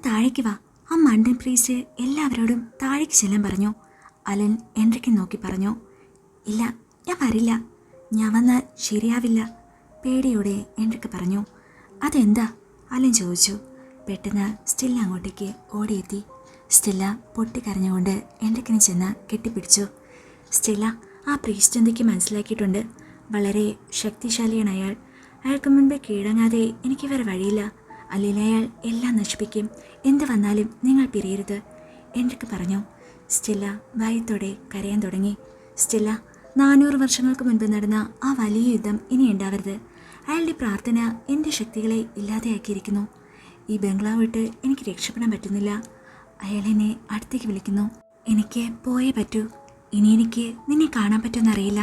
താഴേക്ക് വാ. ആ മണ്ടൻ പ്രീസ്റ്റ് എല്ലാവരോടും താഴേക്ക് ചെല്ലാൻ പറഞ്ഞു. അലൻ എൻട്രിക്ക് നോക്കി പറഞ്ഞു. ഇല്ല, ഞാൻ വരില്ല. ഞാൻ വന്നാൽ ശരിയാവില്ല, പേടിയോടെ എൻട്രിക്ക് പറഞ്ഞു. അതെന്താ? അലൻ ചോദിച്ചു. പെട്ടെന്ന് സ്റ്റെല്ല അങ്ങോട്ടേക്ക് ഓടിയെത്തി. സ്റ്റെല്ല പൊട്ടിക്കരഞ്ഞുകൊണ്ട് എൻട്രിക്കിനെ ചെന്ന് കെട്ടിപ്പിടിച്ചു. സ്റ്റെല്ല, ആ പ്രീസ്റ്റ് എന്തൊക്കെ മനസ്സിലാക്കിയിട്ടുണ്ട്. വളരെ ശക്തിശാലിയാണ് അയാൾ. അയാൾക്ക് മുൻപേ കീഴടങ്ങാതെ എനിക്ക് വേറെ വഴിയില്ല. അല്ലെങ്കിൽ അയാൾ എല്ലാം നശിപ്പിക്കും. എന്ത് വന്നാലും നിങ്ങൾ പിരിയരുത്, എൻട്രിക്ക് പറഞ്ഞു. സ്റ്റെല്ല ഭയത്തോടെ കരയാൻ തുടങ്ങി. സ്റ്റെല്ല, 400 വർഷങ്ങൾക്ക് മുൻപ് നടന്ന ആ വലിയ യുദ്ധം ഇനി ഉണ്ടാവരുത്. അയാളുടെ പ്രാർത്ഥന എൻ്റെ ശക്തികളെ ഇല്ലാതെയാക്കിയിരിക്കുന്നു. ഈ ബംഗ്ലാവ് വിട്ട് എനിക്ക് രക്ഷപ്പെടാൻ പറ്റുന്നില്ല. അയാൾ എന്നെ അടുത്തേക്ക് വിളിക്കുന്നു. എനിക്ക് പോയേ പറ്റൂ. ഇനി എനിക്ക് നിന്നെ കാണാൻ പറ്റുമെന്നറിയില്ല.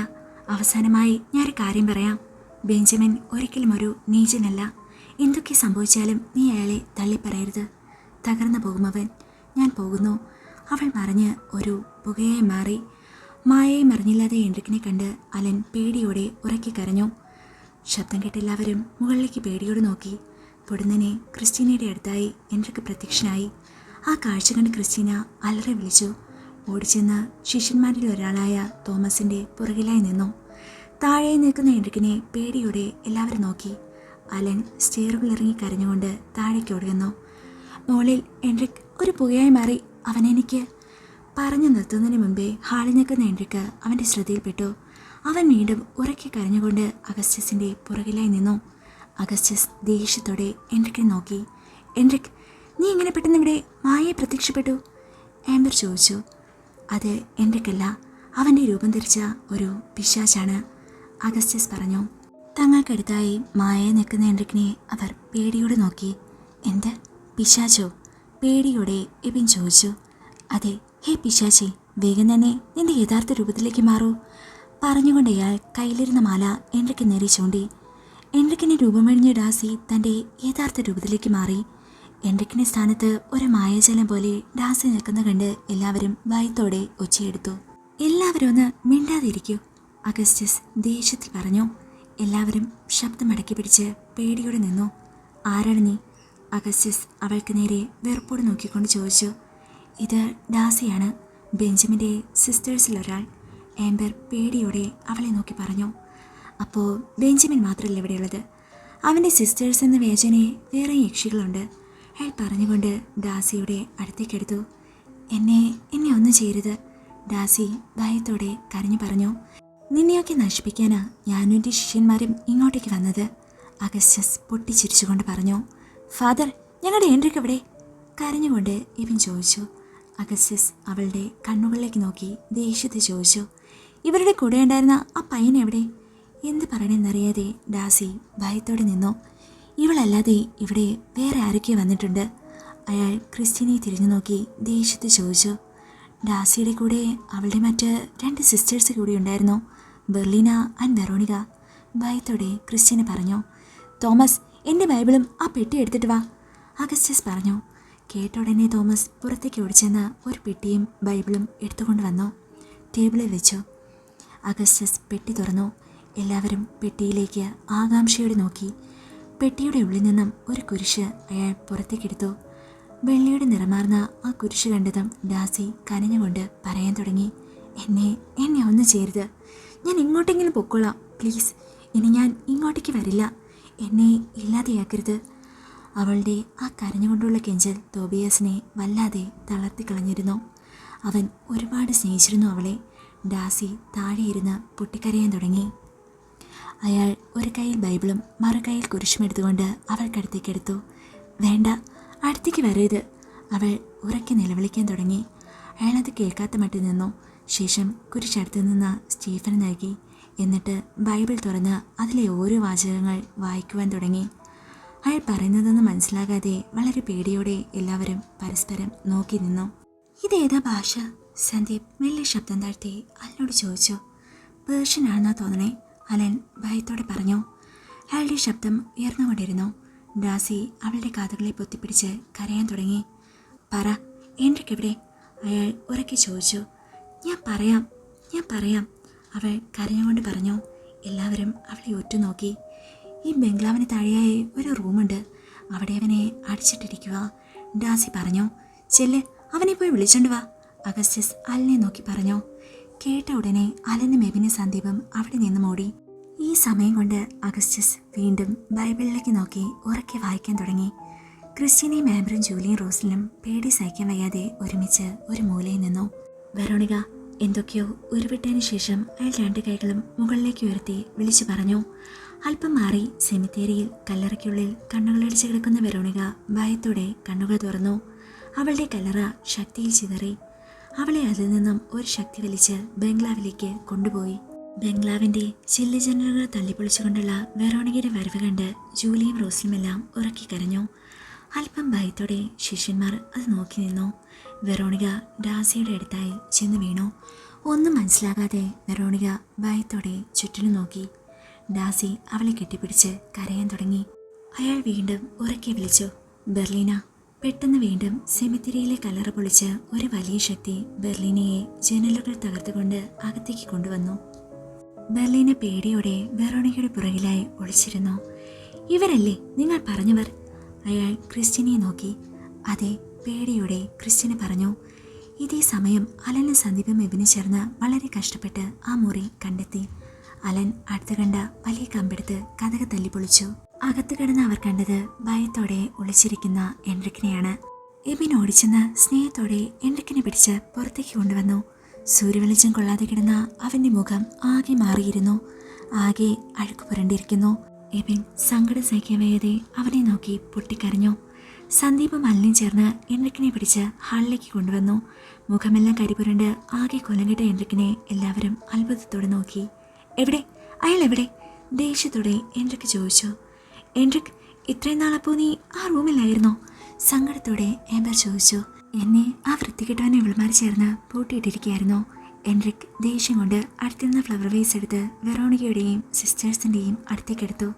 അവസാനമായി ഞാനൊരു കാര്യം പറയാം. ബെഞ്ചമിൻ ഒരിക്കലും ഒരു നീചനല്ല. എന്തൊക്കെ സംഭവിച്ചാലും നീ അയാളെ തള്ളിപ്പറയരുത്. തകർന്നു പോകുമവൻ. ഞാൻ പോകുന്നു. അവൾ മറിഞ്ഞ് ഒരു പുകയായി മാറി. മായയെ മറിഞ്ഞില്ലാതെ എൻട്രിക്കിനെ കണ്ട് അലൻ പേടിയോടെ ഉറക്കി കരഞ്ഞു. ശബ്ദം കേട്ടെല്ലാവരും മുകളിലേക്ക് പേടിയോട് നോക്കി. പൊടുന്നനെ ക്രിസ്റ്റീനയുടെ അടുത്തായി എൻട്രിക്ക് പ്രത്യക്ഷനായി. ആ കാഴ്ച കണ്ട് ക്രിസ്റ്റീന അലറി വിളിച്ചു. ഓടിച്ചെന്ന് ശിഷ്യന്മാരിൽ ഒരാളായ തോമസിൻ്റെ പുറകിലായി നിന്നു. താഴെ നിൽക്കുന്ന എൻട്രിക്കിനെ പേടിയോടെ എല്ലാവരും നോക്കി. അലൻ സ്റ്റെയറുകൾ ഇറങ്ങി കരഞ്ഞുകൊണ്ട് താഴേക്ക് ഓടുന്നു. മോളിൽ എൻട്രിക്ക് ഒരു പുകയായി മാറി. അവൻ എനിക്ക് പറഞ്ഞു നിർത്തുന്നതിന് മുമ്പേ ഹാളിൽ നിൽക്കുന്ന എൻട്രിക്ക് അവൻ്റെ ശ്രദ്ധയിൽപ്പെട്ടു. അവൻ വീണ്ടും ഉറക്കി കരഞ്ഞുകൊണ്ട് അഗസ്റ്റസിൻ്റെ പുറകിലായി നിന്നു. അഗസ്റ്റസ് ദേഷ്യത്തോടെ എൻട്രിക്കിനെ നോക്കി. എൻട്രിക്ക്, നീ എങ്ങനെ പെട്ടെന്ന് ഇവിടെ മായയെ പ്രത്യക്ഷപ്പെട്ടു? ആംബർ ചോദിച്ചു. അത് എൻട്രിക്കല്ല, അവൻ്റെ രൂപം ധരിച്ച ഒരു പിശാചാണ്, അഗസ്റ്റസ് പറഞ്ഞു. തങ്ങൾക്കടുത്തായി മായയെ നിൽക്കുന്ന എൻട്രിക്കിനെ അവർ പേടിയോടെ നോക്കി. എന്ത്, പിശാചോ? പേടിയോടെ എബിൻ ചോദിച്ചു. അതെ, ഹേ പിശാചി, വേഗം തന്നെ നിന്റെ യഥാർത്ഥ രൂപത്തിലേക്ക് മാറൂ, പറഞ്ഞുകൊണ്ട് അയാൾ കയ്യിലിരുന്ന മാല എൻട്രിക്ക് നേരെ ചൂണ്ടി. എൻട്രിക്കിനെ രൂപമഴിഞ്ഞ ഡാസി തൻ്റെ യഥാർത്ഥ രൂപത്തിലേക്ക് മാറി. എൻട്രിക്കിൻ്റെ സ്ഥാനത്ത് ഒരു മായാജലം പോലെ ഡാസി നിൽക്കുന്ന കണ്ട് എല്ലാവരും ഭയത്തോടെ ഒച്ചയെടുത്തു. എല്ലാവരും ഒന്ന് മിണ്ടാതിരിക്കൂ, അഗസ്റ്റസ് ദേഷ്യത്തിൽ പറഞ്ഞു. എല്ലാവരും ശബ്ദമടക്കി പിടിച്ച് പേടിയോടെ നിന്നു. ആരാണ് നീ? അഗസ്റ്റസ് അവൾക്ക് നേരെ വെറുപ്പോടെ നോക്കിക്കൊണ്ട് ചോദിച്ചു. ഇത് ഡാസിയാണ്, ബെഞ്ചമിൻ്റെ സിസ്റ്റേഴ്സിലൊരാൾ, ആംബർ പേടിയോടെ അവളെ നോക്കി പറഞ്ഞു. അപ്പോൾ ബെഞ്ചമിൻ മാത്രമല്ല ഇവിടെയുള്ളത്, അവൻ്റെ സിസ്റ്റേഴ്സ് എന്ന വേചനെ വേറെ യക്ഷികളുണ്ട്, അയാൾ പറഞ്ഞുകൊണ്ട് ഡാസിയുടെ അടുത്തേക്കെടുത്തു. എന്നെ ഒന്നും ചെയ്യരുത്, ഡാസി ഭയത്തോടെ കരഞ്ഞു പറഞ്ഞു. നിന്നെയൊക്കെ നശിപ്പിക്കാനാ ഞാനും എൻ്റെ ശിഷ്യന്മാരും ഇങ്ങോട്ടേക്ക് വന്നത്, അഗസ്റ്റസ് പൊട്ടിച്ചിരിച്ചുകൊണ്ട് പറഞ്ഞു. ഫാദർ, ഞങ്ങളുടെ എൻട്രിക്ക് എവിടെ? കരഞ്ഞുകൊണ്ട് ഇവൻ ചോദിച്ചു. അഗസ്റ്റസ് അവളുടെ കണ്ണുകളിലേക്ക് നോക്കി ദേഷ്യത്തിൽ ചോദിച്ചു. ഇവരുടെ കൂടെ ഉണ്ടായിരുന്ന ആ പയ്യൻ എവിടെ? എന്ത് പറയണമെന്നറിയാതെ ഡാസി ഭയത്തോടെ നിന്നു. ഇവളല്ലാതെ ഇവിടെ വേറെ ആരൊക്കെ വന്നിട്ടുണ്ട്? അയാൾ ക്രിസ്റ്റീനെ തിരിഞ്ഞു നോക്കി ദേഷ്യത്തിൽ ചോദിച്ചു. ഡാസിയുടെ കൂടെ അവളുടെ മറ്റ് 2 സിസ്റ്റേഴ്സ് കൂടി ഉണ്ടായിരുന്നു, ബെർലീന ആൻഡ് വെറോണിക, ഭയത്തോടെ ക്രിസ്റ്റീന പറഞ്ഞു. തോമസ്, എൻ്റെ ബൈബിളും ആ പെട്ടി എടുത്തിട്ട് വാ, അഗസ്റ്റസ് പറഞ്ഞു. കേട്ട ഉടനെ തോമസ് പുറത്തേക്ക് ഓടിച്ചെന്ന് ഒരു പെട്ടിയും ബൈബിളും എടുത്തുകൊണ്ട് വന്നു. ടേബിളിൽ വെച്ചു. അഗസ്റ്റസ് പെട്ടി തുറന്നു. എല്ലാവരും പെട്ടിയിലേക്ക് ആകാംക്ഷയോടെ നോക്കി. പെട്ടിയുടെ ഉള്ളിൽ നിന്നും ഒരു കുരിശ് അയാൾ പുറത്തേക്കെടുത്തു. വെള്ളിയുടെ നിറമാർന്ന ആ കുരിശ് കണ്ടതും ഡാസി കരഞ്ഞുകൊണ്ട് പറയാൻ തുടങ്ങി. എന്നെ ഒന്നും ചെയ്യരുത്, ഞാൻ ഇങ്ങോട്ടെങ്കിലും പൊക്കോളാം, പ്ലീസ്. ഇനി ഞാൻ ഇങ്ങോട്ടേക്ക് വരില്ല, എന്നെ ഇല്ലാതെയാക്കരുത്. അവളുടെ ആ കരഞ്ഞുകൊണ്ടുള്ള കെഞ്ചൽ തോബിയാസിനെ വല്ലാതെ തളർത്തിക്കളഞ്ഞിരുന്നു. അവൻ ഒരുപാട് സ്നേഹിച്ചിരുന്നു അവളെ. ഡാസി താഴെയിരുന്ന് പൊട്ടിക്കരയാൻ തുടങ്ങി. അയാൾ ഒരു കയ്യിൽ ബൈബിളും മറുകൈയിൽ കുരിശുമെടുത്തുകൊണ്ട് അവൾക്കടുത്തേക്കെടുത്തു. വേണ്ട, അടുത്തേക്ക് വരരുത്, അവൾ ഉറക്കെ നിലവിളിക്കാൻ തുടങ്ങി. അയാളത് കേൾക്കാത്ത മട്ടിൽ നിന്നു. ശേഷം കുരിശടുത്ത് നിന്ന് സ്റ്റീഫന് നൽകി. എന്നിട്ട് ബൈബിൾ തുറന്ന് അതിലെ ഓരോ വാചകങ്ങൾ വായിക്കുവാൻ തുടങ്ങി. അയാൾ പറയുന്നതൊന്നും മനസ്സിലാകാതെ വളരെ പേടിയോടെ എല്ലാവരും പരസ്പരം നോക്കി നിന്നു. ഇതേതാ ഭാഷ? സന്ദീപ് മെല്ലെ ശബ്ദം താഴ്ത്തി അലനോട് ചോദിച്ചു. പേർഷ്യൻ ആണെന്നാ തോന്നണേ, അലൻ ഭയത്തോടെ പറഞ്ഞു. അയാളുടെ ശബ്ദം ഉയർന്നുകൊണ്ടിരുന്നു. ഡാസി അവളുടെ കാതുകളെ പൊത്തിപ്പിടിച്ച് കരയാൻ തുടങ്ങി. പറ, എൻട്രിക്ക് എവിടെ? അയാൾ ഉറക്കെ ചോദിച്ചു. ഞാൻ പറയാം, അവൾ കരഞ്ഞുകൊണ്ട് പറഞ്ഞു. എല്ലാവരും അവളെ ഉറ്റുനോക്കി. ഈ ബംഗ്ലാവിന് താഴെയായി ഒരു റൂമുണ്ട്, അവിടെ അവനെ അടിച്ചിട്ടിരിക്കുക. ഡാസി പറഞ്ഞു. ചെല്ല്, അവനെ പോയി വിളിച്ചോണ്ട് വാ. അഗസ്റ്റസ് അലനെ നോക്കി പറഞ്ഞു. കേട്ട ഉടനെ അലനും എബിനും സന്ദീപും അവിടെ നിന്നും ഓടി. ഈ സമയം കൊണ്ട് അഗസ്റ്റസ് വീണ്ടും ബൈബിളിലേക്ക് നോക്കി ഉറക്കെ വായിക്കാൻ തുടങ്ങി. ക്രിസ്റ്റ്യനെയും ആംബറും ജൂലിയും റോസലിനും പേടി സഹിക്കാൻ വയ്യാതെ ഒരുമിച്ച് ഒരു മൂലയിൽ നിന്നു. വെറോണിക എന്തൊക്കെയോ ഉരുവിട്ടതിന് ശേഷം അയാൾ 2 കൈകളും മുകളിലേക്ക് ഉയർത്തി വിളിച്ചു പറഞ്ഞു. അല്പം മാറി സെമിത്തേരിയിൽ കല്ലറയ്ക്കുള്ളിൽ കണ്ണുകളടിച്ച് കിടക്കുന്ന വെറോണിക ഭയത്തോടെ കണ്ണുകൾ തുറന്നു. അവളുടെ കല്ലറ ശക്തിയിൽ ചിതറി. അവളെ അതിൽ നിന്നും ഒരു ശക്തി വലിച്ച് ബംഗ്ലാവിലേക്ക് കൊണ്ടുപോയി. ബംഗ്ലാവിന്റെ ചില്ലുജനലുകൾ തള്ളിപ്പൊളിച്ചുകൊണ്ടുള്ള വെറോണികയുടെ വരവ് കണ്ട് ജൂലിയും റോസലുമെല്ലാം ഉറക്കി കരഞ്ഞു. അല്പം ഭയത്തോടെ ശിഷ്യന്മാർ അത് നോക്കി നിന്നു. വെറോണിക ഡാസിയുടെ അടുത്തായി ചെന്ന് വീണു. ഒന്നും മനസ്സിലാകാതെ വെറോണിക ഭയത്തോടെ ചുറ്റിനും നോക്കി. ഡാസി അവളെ കെട്ടിപ്പിടിച്ച് കരയാൻ തുടങ്ങി. അയാൾ വീണ്ടും ഉറക്കെ വിളിച്ചു, ബെർലീന. പെട്ടെന്ന് വീണ്ടും സെമിത്തിരിയിലെ കല്ലറ പൊളിച്ച് ഒരു വലിയ ശക്തി ബെർലീനയെ ജനലുകൾ തകർത്തുകൊണ്ട് അകത്തേക്ക് കൊണ്ടുവന്നു. ബെർലീന പേടിയോടെ വെറോണികയുടെ പുറകിലായി ഒളിച്ചിരുന്നു. ഇവരല്ലേ നിങ്ങൾ പറഞ്ഞവർ? അയാൾ ക്രിസ്റ്റ്യനെ നോക്കി. അതെ, പേടിയോടെ ക്രിസ്റ്റ്യന് പറഞ്ഞു. ഇതേ സമയം അലനും സന്ദീപും എബിനും ചേർന്ന് വളരെ കഷ്ടപ്പെട്ട് ആ മുറി കണ്ടെത്തി. അലൻ അടുത്ത് കണ്ട വലിയ കമ്പെടുത്ത് കതക് തല്ലിപ്പൊളിച്ചു. അകത്ത് കിടന്ന് അവർ കണ്ടത് ഭയത്തോടെ ഒളിച്ചിരിക്കുന്ന എൻട്രിക്കിനെയാണ്. എബിൻ ഓടിച്ചെന്ന് സ്നേഹത്തോടെ എൻട്രിക്കിനെ പിടിച്ച് പുറത്തേക്ക് കൊണ്ടുവന്നു. സൂര്യവെളിച്ചം കൊള്ളാതെ കിടന്ന അവന്റെ മുഖം ആകെ മാറിയിരുന്നു. ആകെ അഴുക്ക് പുരണ്ടിരിക്കുന്നു. എബിൻ സങ്കടം സഹിക്കാൻ വയ്യാതെ അവനെ നോക്കി പൊട്ടിക്കരഞ്ഞു. സന്ദീപും അലനും ചേർന്ന് എൻട്രിക്കിനെ പിടിച്ച് ഹാളിലേക്ക് കൊണ്ടുവന്നു. മുഖമെല്ലാം കരിപുരണ്ട് ആകെ കൊലംകെട്ട എൻട്രിക്കിനെ എല്ലാവരും അത്ഭുതത്തോടെ നോക്കി. എവിടെ? അയാൾ എവിടെ? ദേഷ്യത്തോടെ എൻട്രിക്ക് ചോദിച്ചു. എൻട്രിക്, ഇത്രയും നാളപ്പോ നീ ആ റൂമിലായിരുന്നോ? സങ്കടത്തോടെ ആംബർ ചോദിച്ചു. എന്നെ ആ വൃത്തികെട്ടവനെ ഇവൾമാർ ചേർന്ന് പൂട്ടിയിട്ടിരിക്കുകയായിരുന്നു. എൻട്രിക് ദേഷ്യം കൊണ്ട് അടുത്തിരുന്ന ഫ്ലവർ വേസ് എടുത്ത് വെറോണികയുടെയും സിസ്റ്റേഴ്സിൻ്റെയും അടുത്തേക്കെടുത്തു.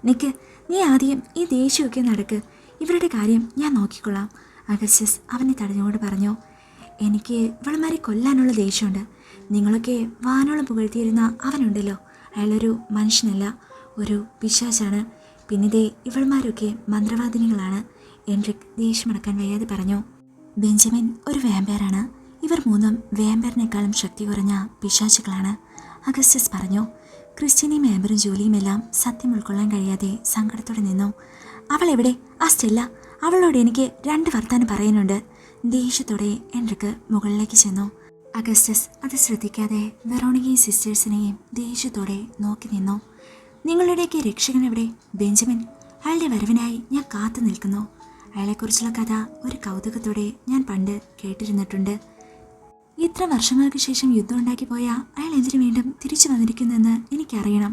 നിക്ക്, നീ ആദ്യം ഈ ദേഷ്യമൊക്കെ നടക്ക്. ഇവരുടെ കാര്യം ഞാൻ നോക്കിക്കൊള്ളാം. അഗസ്റ്റസ് അവനെ തടഞ്ഞുകൊണ്ട് പറഞ്ഞു. എനിക്ക് ഇവൾമാരെ കൊല്ലാനുള്ള ദേഷ്യമുണ്ട്. നിങ്ങളൊക്കെ വാനോളം പുകഴ്ത്തിയിരുന്ന അവനുണ്ടല്ലോ, അയാളൊരു മനുഷ്യനല്ല, ഒരു പിശാചാണ്. പിന്നിതേ ഇവൾമാരൊക്കെ മന്ത്രവാദിനികളാണ്. എൻട്രിക് ദേഷ്യമടക്കാൻ വയ്യാതെ പറഞ്ഞു. ബെഞ്ചമിൻ ഒരു വാമ്പയറാണ്. ഇവർ 3 വാമ്പയറിനേക്കാളും ശക്തി കുറഞ്ഞ പിശാചുകളാണ്, അഗസ്റ്റസ് പറഞ്ഞു. ക്രിസ്റ്റ്യനെയും ആംബറും ജോലിയും എല്ലാം സത്യം ഉൾക്കൊള്ളാൻ കഴിയാതെ സങ്കടത്തോടെ നിന്നു. അവൾ എവിടെ? ആ സ്റ്റെല്ല. അവളോട് എനിക്ക് 2 വർത്താനം പറയാനുണ്ട്. ദേഷ്യത്തോടെ എൻട്രിക്ക് മുകളിലേക്ക് ചെന്നു. അഗസ്റ്റസ് അത് ശ്രദ്ധിക്കാതെ വെറോണികയും സിസ്റ്റേഴ്സിനെയും ദേഷ്യത്തോടെ നോക്കി നിന്നു. നിങ്ങളുടെയൊക്കെ രക്ഷകൻ എവിടെ? ബെഞ്ചമിൻ. അയാളുടെ വരവിനായി ഞാൻ കാത്തു നിൽക്കുന്നു. അയാളെക്കുറിച്ചുള്ള കഥ ഒരു കൗതുകത്തോടെ ഞാൻ പണ്ട് കേട്ടിരുന്നിട്ടുണ്ട്. ഇത്ര വർഷങ്ങൾക്ക് ശേഷം യുദ്ധം ഉണ്ടാക്കി പോയ അയാൾ എന്തിനു വീണ്ടും തിരിച്ചു വന്നിരിക്കുന്നെന്ന് എനിക്കറിയണം,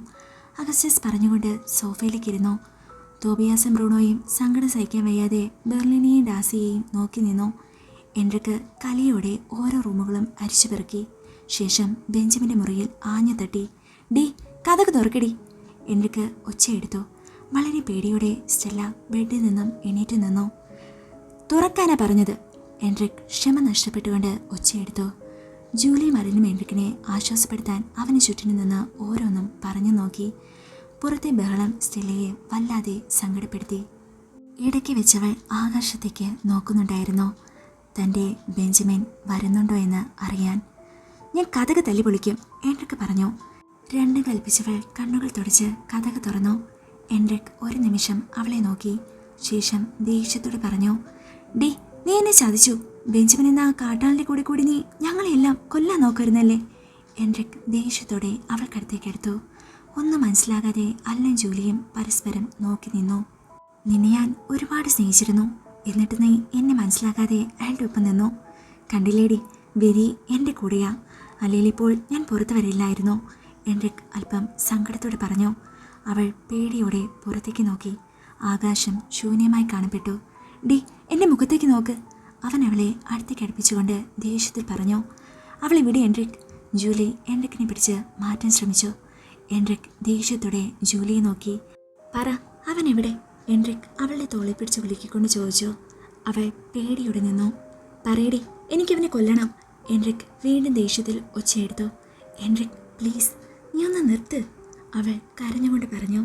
അഗസ്റ്റസ് പറഞ്ഞുകൊണ്ട് സോഫയിലേക്കിരുന്നു. തോബിയാസും ബ്രൂണോയും സങ്കടം സഹിക്കാൻ വയ്യാതെ ബെർലിനെയും ഡാസിയെയും നോക്കി നിന്നു. എൻട്രിക്ക് കലിയോടെ ഓരോ റൂമുകളും അരിച്ചു പെറുക്കി. ശേഷം ബെഞ്ചമിൻ്റെ മുറിയിൽ ആഞ്ഞു തട്ടി. ഡി, കഥക് തുറക്കടി. എൻട്രിക്ക് ഒച്ചയെടുത്തു. വളരെ പേടിയോടെ സ്റ്റെല്ല ബെഡിൽ നിന്നും എണീറ്റ് നിന്നു. തുറക്കാനാ പറഞ്ഞത്. എൻട്രിക് ക്ഷമ നഷ്ടപ്പെട്ടുകൊണ്ട് ഒച്ചയെടുത്തു. ജൂലിയും അലനും എൻട്രിക്കിനെ ആശ്വാസപ്പെടുത്താൻ അവന് ചുറ്റിനു നിന്ന് ഓരോന്നും പറഞ്ഞു നോക്കി. പുറത്തെ ബഹളം സ്റ്റെല്ലയെ വല്ലാതെ സങ്കടപ്പെടുത്തി. ഇടയ്ക്ക് വെച്ചവൾ ആകാശത്തേക്ക് നോക്കുന്നുണ്ടായിരുന്നു, തൻ്റെ ബെഞ്ചമിൻ വരുന്നുണ്ടോ എന്ന് അറിയാൻ. ഞാൻ കഥക് തല്ലി പൊളിക്കും, എൻട്രിക്ക് പറഞ്ഞു. 2 കൽപ്പിച്ചവൾ കണ്ണുകൾ തുടച്ച് കഥക് തുറന്നു. എൻട്രിക് ഒരു നിമിഷം അവളെ നോക്കി. ശേഷം ദേഷ്യത്തോടെ പറഞ്ഞു. ഡി, നീ എന്നെ ചതിച്ചു. ബെഞ്ചമിൻ എന്ന കാട്ടാളിൻ്റെ കൂടി നീ ഞങ്ങളെല്ലാം കൊല്ലാൻ നോക്കരുന്നല്ലേ? എൻട്രിക് ദേഷ്യത്തോടെ അവൾക്കടുത്തേക്കെടുത്തു. ഒന്നും മനസ്സിലാകാതെ അലനും ജൂലിയും പരസ്പരം നോക്കി നിന്നു. നിന്നെ ഞാൻ ഒരുപാട് സ്നേഹിച്ചിരുന്നു. എന്നിട്ട് നീ എന്നെ മനസ്സിലാക്കാതെ അയാളുടെ ഒപ്പം നിന്നു. കണ്ടില്ലേടി, ബെരി എൻ്റെ കൂടെയാ. അല്ലേലിപ്പോൾ ഞാൻ പുറത്തു വരില്ലായിരുന്നു, എൻട്രിക് അല്പം സങ്കടത്തോടെ പറഞ്ഞു. അവൾ പേടിയോടെ പുറത്തേക്ക് നോക്കി. ആകാശം ശൂന്യമായി കാണപ്പെട്ടു. ഡി, എൻ്റെ മുഖത്തേക്ക് നോക്ക്, അവൻ അവളെ അടുത്തേക്ക് അടുപ്പിച്ചുകൊണ്ട് ദേഷ്യത്തിൽ പറഞ്ഞു. അവളെ വിട് എൻട്രിക്. ജൂലി എൻട്രിക്കിനെ പിടിച്ച് മാറ്റാൻ ശ്രമിച്ചു. എൻട്രിക് ദേഷ്യത്തോടെ ജൂലിയെ നോക്കി. പറ, അവൻ എവിടെ? എൻട്രിക് അവളുടെ തോളിൽ പിടിച്ച് വിളിക്കൊണ്ട് ചോദിച്ചു. അവൾ പേടിയോടെ നിന്നു. പറയടി, എനിക്കവനെ കൊല്ലണം. എൻട്രിക് വീണ്ടും ദേഷ്യത്തിൽ ഒച്ചയെടുത്തു. എൻട്രിക്, പ്ലീസ്, നീ ഒന്ന് നിർത്ത്, അവൾ കരഞ്ഞുകൊണ്ട് പറഞ്ഞു.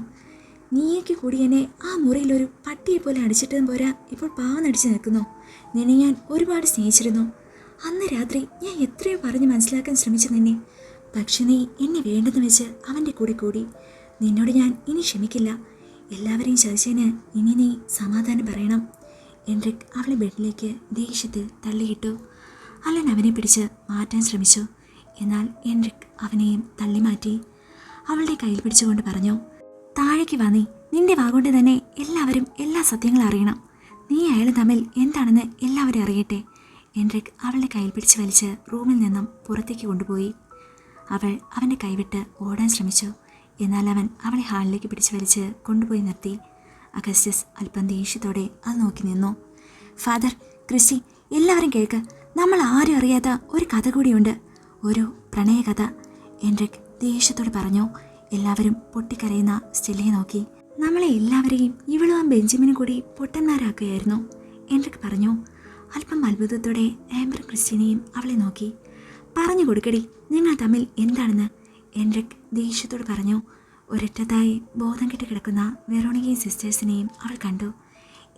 നീയൊക്കെ കൂടി എന്നെ ആ മുറിയിൽ ഒരു പട്ടിയെ പോലെ അടിച്ചിട്ടതും പോരാ ഇപ്പോൾ പാവനടിച്ച് നിൽക്കുന്നു. നിന്നെ ഞാൻ ഒരുപാട് സ്നേഹിച്ചിരുന്നു. അന്ന് രാത്രി ഞാൻ എത്രയോ പറഞ്ഞ് മനസ്സിലാക്കാൻ ശ്രമിച്ചു നിന്നെ. പക്ഷെ നീ എന്നെ വേണ്ടെന്ന് വെച്ച് അവൻ്റെ കൂടെ കൂടി. നിന്നോട് ഞാൻ ഇനി ക്ഷമിക്കില്ല. എല്ലാവരെയും ചതിച്ചതിന് ഇനി നീ സമാധാനം പറയണം. എൻറിക് അവളെ ബെഡിലേക്ക് ദേഷ്യത്തിൽ തള്ളിയിട്ടു. അലൻ അവനെ പിടിച്ച് മാറ്റാൻ ശ്രമിച്ചു. എന്നാൽ എൻറിക് അവനെയും തള്ളി മാറ്റി. അവളുടെ കയ്യിൽ പിടിച്ചുകൊണ്ട് പറഞ്ഞു, താഴേക്ക് വാ. നീ നിന്റെ വാഗോണ്ട് തന്നെ എല്ലാവരും എല്ലാ സത്യങ്ങളും അറിയണം. നീ അയാൾ തമ്മിൽ എന്താണെന്ന് എല്ലാവരും അറിയട്ടെ. എൻറിക് അവളുടെ കയ്യിൽ പിടിച്ച് വലിച്ച് റൂമിൽ നിന്നും പുറത്തേക്ക് കൊണ്ടുപോയി. അവൾ അവൻ്റെ കൈവിട്ട് ഓടാൻ ശ്രമിച്ചു. എന്നാൽ അവൻ അവളെ ഹാളിലേക്ക് പിടിച്ച് വലിച്ച് കൊണ്ടുപോയി നിർത്തി. അഗസ്റ്റസ് അല്പം ദേഷ്യത്തോടെ അത് നോക്കി നിന്നു. ഫാദർ, ക്രിസ്റ്റി, എല്ലാവരും കേൾക്ക്. നമ്മൾ ആരും അറിയാത്ത ഒരു കഥ കൂടിയുണ്ട്, ഒരു പ്രണയകഥ. എൻറിക് ദേഷ്യത്തോടെ പറഞ്ഞു. എല്ലാവരും പൊട്ടിക്കരയുന്ന സ്റ്റെല്ലയെ നോക്കി. നമ്മളെ എല്ലാവരെയും ഇവളും ബെഞ്ചമിനും കൂടി പൊട്ടന്മാരാക്കുകയായിരുന്നു, എൻറിക് പറഞ്ഞു. അല്പം അത്ഭുതത്തോടെ ആംബർ ക്രിസ്റ്റിനെയും അവളെ നോക്കി. പറഞ്ഞു കൊടുക്കടി, നിങ്ങൾ തമ്മിൽ എന്താണെന്ന്, എൻറിക് ദേഷ്യത്തോട് പറഞ്ഞു. ഒരൊറ്റത്തായി ബോധം കെട്ട് കിടക്കുന്ന വെറോണിക്കയും സിസ്റ്റേഴ്സിനെയും അവൾ കണ്ടു.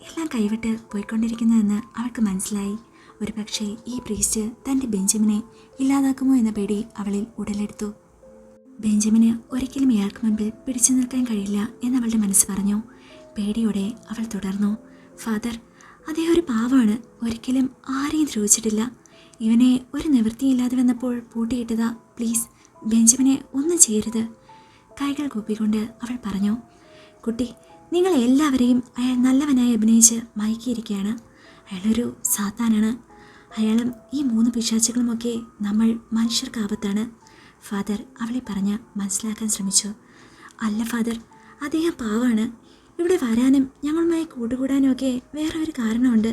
എല്ലാം കൈവിട്ട് പോയിക്കൊണ്ടിരിക്കുന്നതെന്ന് അവൾക്ക് മനസ്സിലായി. ഒരു പക്ഷേ ഈ പ്രീസ്റ്റ് തൻ്റെ ബെഞ്ചമിനെ ഇല്ലാതാക്കുമോ എന്ന പേടി അവളിൽ ഉടലെടുത്തു. ബെഞ്ചമിന് ഒരിക്കലും ഇയാൾക്ക് മുൻപിൽ പിടിച്ചു നിൽക്കാൻ കഴിയില്ല എന്നവളുടെ മനസ്സ് പറഞ്ഞു. പേടിയോടെ അവൾ തുടർന്നു. ഫാദർ, അദ്ദേഹം ഒരു പാവമാണ്. ഒരിക്കലും ആരെയും ദ്രോഹിച്ചിട്ടില്ല. ഇവനെ ഒരു നിവൃത്തിയില്ലാതെ വന്നപ്പോൾ പൂട്ടിയിട്ടതാ. പ്ലീസ്, ബെഞ്ചമിനെ ഒന്നും ചെയ്യരുത്. കൈകൾ കൂപ്പിക്കൊണ്ട് അവൾ പറഞ്ഞു. കുട്ടി, നിങ്ങൾ എല്ലാവരെയും അയാൾ നല്ലവനായി അഭിനയിച്ച് മയക്കിയിരിക്കുകയാണ്. അയാളൊരു സാത്താനാണ്. അയാളും ഈ 3 പിശാചുകളുമൊക്കെ നമ്മൾ മനുഷ്യർക്ക് ആപത്താണ്. ഫാദർ അവളെ പറഞ്ഞ് മനസ്സിലാക്കാൻ ശ്രമിച്ചു. അല്ല ഫാദർ, അദ്ദേഹം പാവമാണ്. ഇവിടെ വരാനും ഞങ്ങളുമായി കൂട്ടുകൂടാനും ഒക്കെ വേറെ ഒരു കാരണമുണ്ട്.